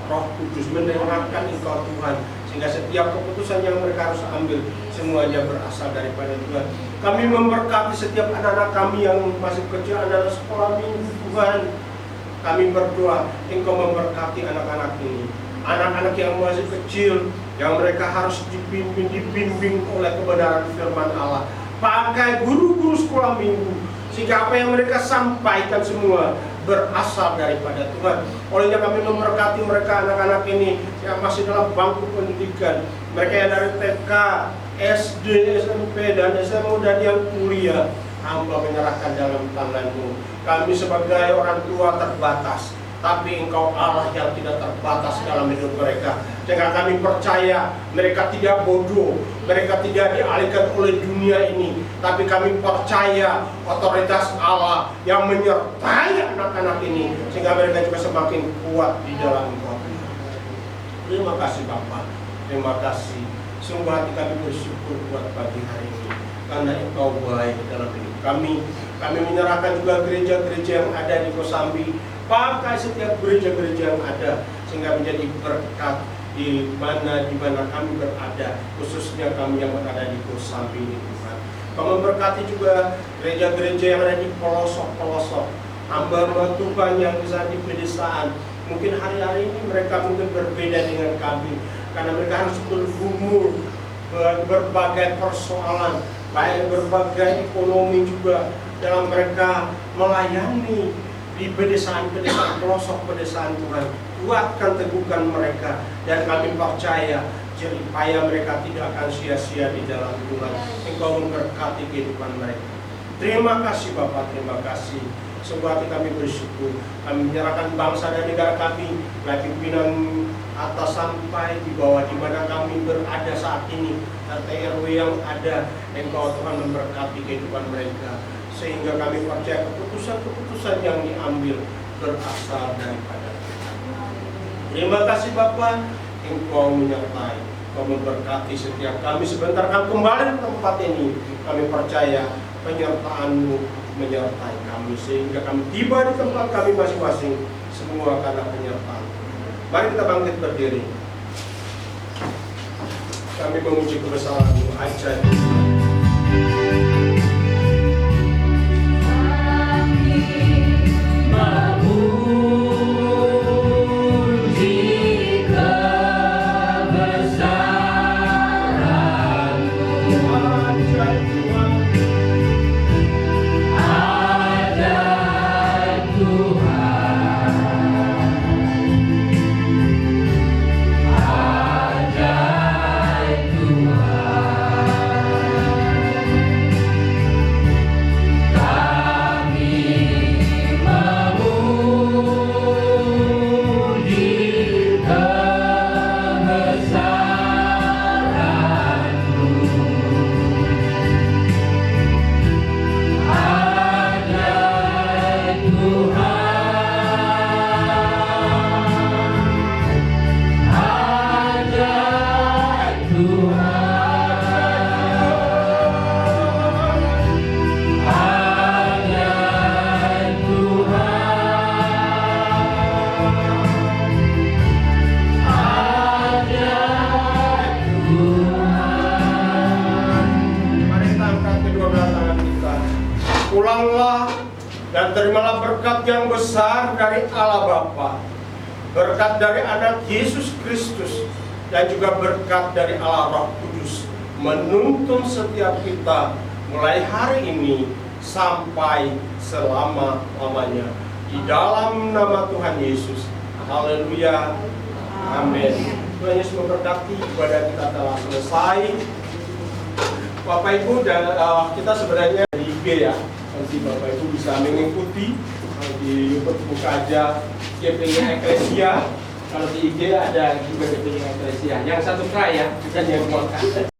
Roh Kudus, mendengarkan Engkau Tuhan, sehingga setiap keputusan yang mereka harus ambil semuanya berasal daripada Tuhan. Kami memberkati setiap anak-anak kami yang masih kecil, anak-anak sekolah minggu Tuhan. Kami berdoa Engkau memberkati anak-anak ini. anak-anak yang masih kecil, yang mereka harus dibimbing oleh kebenaran firman Allah. Pakai guru-guru sekolah minggu, sehingga apa yang mereka sampaikan semua berasal daripada Tuhan. Olehnya kami memberkati mereka, anak-anak ini yang masih dalam bangku pendidikan, mereka yang dari TK, SD, SMP, dan SMA dan yang kuliah. Hamba menyerahkan dalam tangan-Mu. Kami sebagai orang tua terbatas, tapi Engkau Allah yang tidak terbatas dalam hidup mereka. Sehingga kami percaya mereka tidak bodoh, mereka tidak dialihkan oleh dunia ini, tapi kami percaya otoritas Allah yang menyertai anak-anak ini, sehingga mereka juga semakin kuat di dalam Engkau. Terima kasih Bapak, terima kasih. Sungguh hati kami bersyukur buat pagi hari ini, karena Engkau baik dalam hidup kami. Kami menyerahkan juga gereja-gereja yang ada di Kosambi. Pakai setiap gereja-gereja yang ada, sehingga menjadi berkat di mana kami berada, khususnya kami yang berada di Kosambi ini Tuhan. Kami memberkati juga gereja-gereja yang ada di pelosok-pelosok, hamba Tuhan yang bisa di pedesaan. Mungkin hari-hari ini mereka mungkin berbeda dengan kami, karena mereka harus bergumul berbagai persoalan, baik berbagai ekonomi juga, dalam mereka melayani di pedesaan-pedesaan, pelosok pedesaan Tuhan. Kuatkan, teguhkan mereka, dan kami percaya jeripaya mereka tidak akan sia-sia di dalam Tuhan. Engkau memberkati kehidupan mereka. Terima kasih Bapak, terima kasih. Sungguh hati kami bersyukur. Kami menyerahkan bangsa dan negara kami, baik pimpinan atas sampai di bawah, di mana kami berada saat ini, RT RW yang ada. Engkau Tuhan memberkati kehidupan mereka, sehingga kami percaya keputusan-keputusan yang diambil berasal daripada Tuhan. Terima kasih Bapak, Engkau menyertai, Engkau memberkati setiap kami. Sebentar kami kembali ke tempat ini, kami percaya penyertaan-Mu menyertai kami, sehingga kami tiba di tempat kami masing-masing, semua karena penyertaan. Mari kita bangkit berdiri. Kami memuji kebesaran-Mu ajaib. Pulanglah dan terimalah berkat yang besar dari Allah Bapa, berkat dari anak Yesus Kristus, dan juga berkat dari Allah Roh Kudus, menuntun setiap kita mulai hari ini sampai selama-lamanya. Di dalam nama Tuhan Yesus. Haleluya. Amin. Tuhan Yesus memberkati. Ibadah kita telah selesai. Bapak Ibu, dan kita sebenarnya di IG ya. Nanti Bapak Ibu bisa mengikuti di YouTube, buka aja GPI Eklesia. Kalau di IG ada juga GPI Eklesia. Yang satu ya, bukan yang podcast.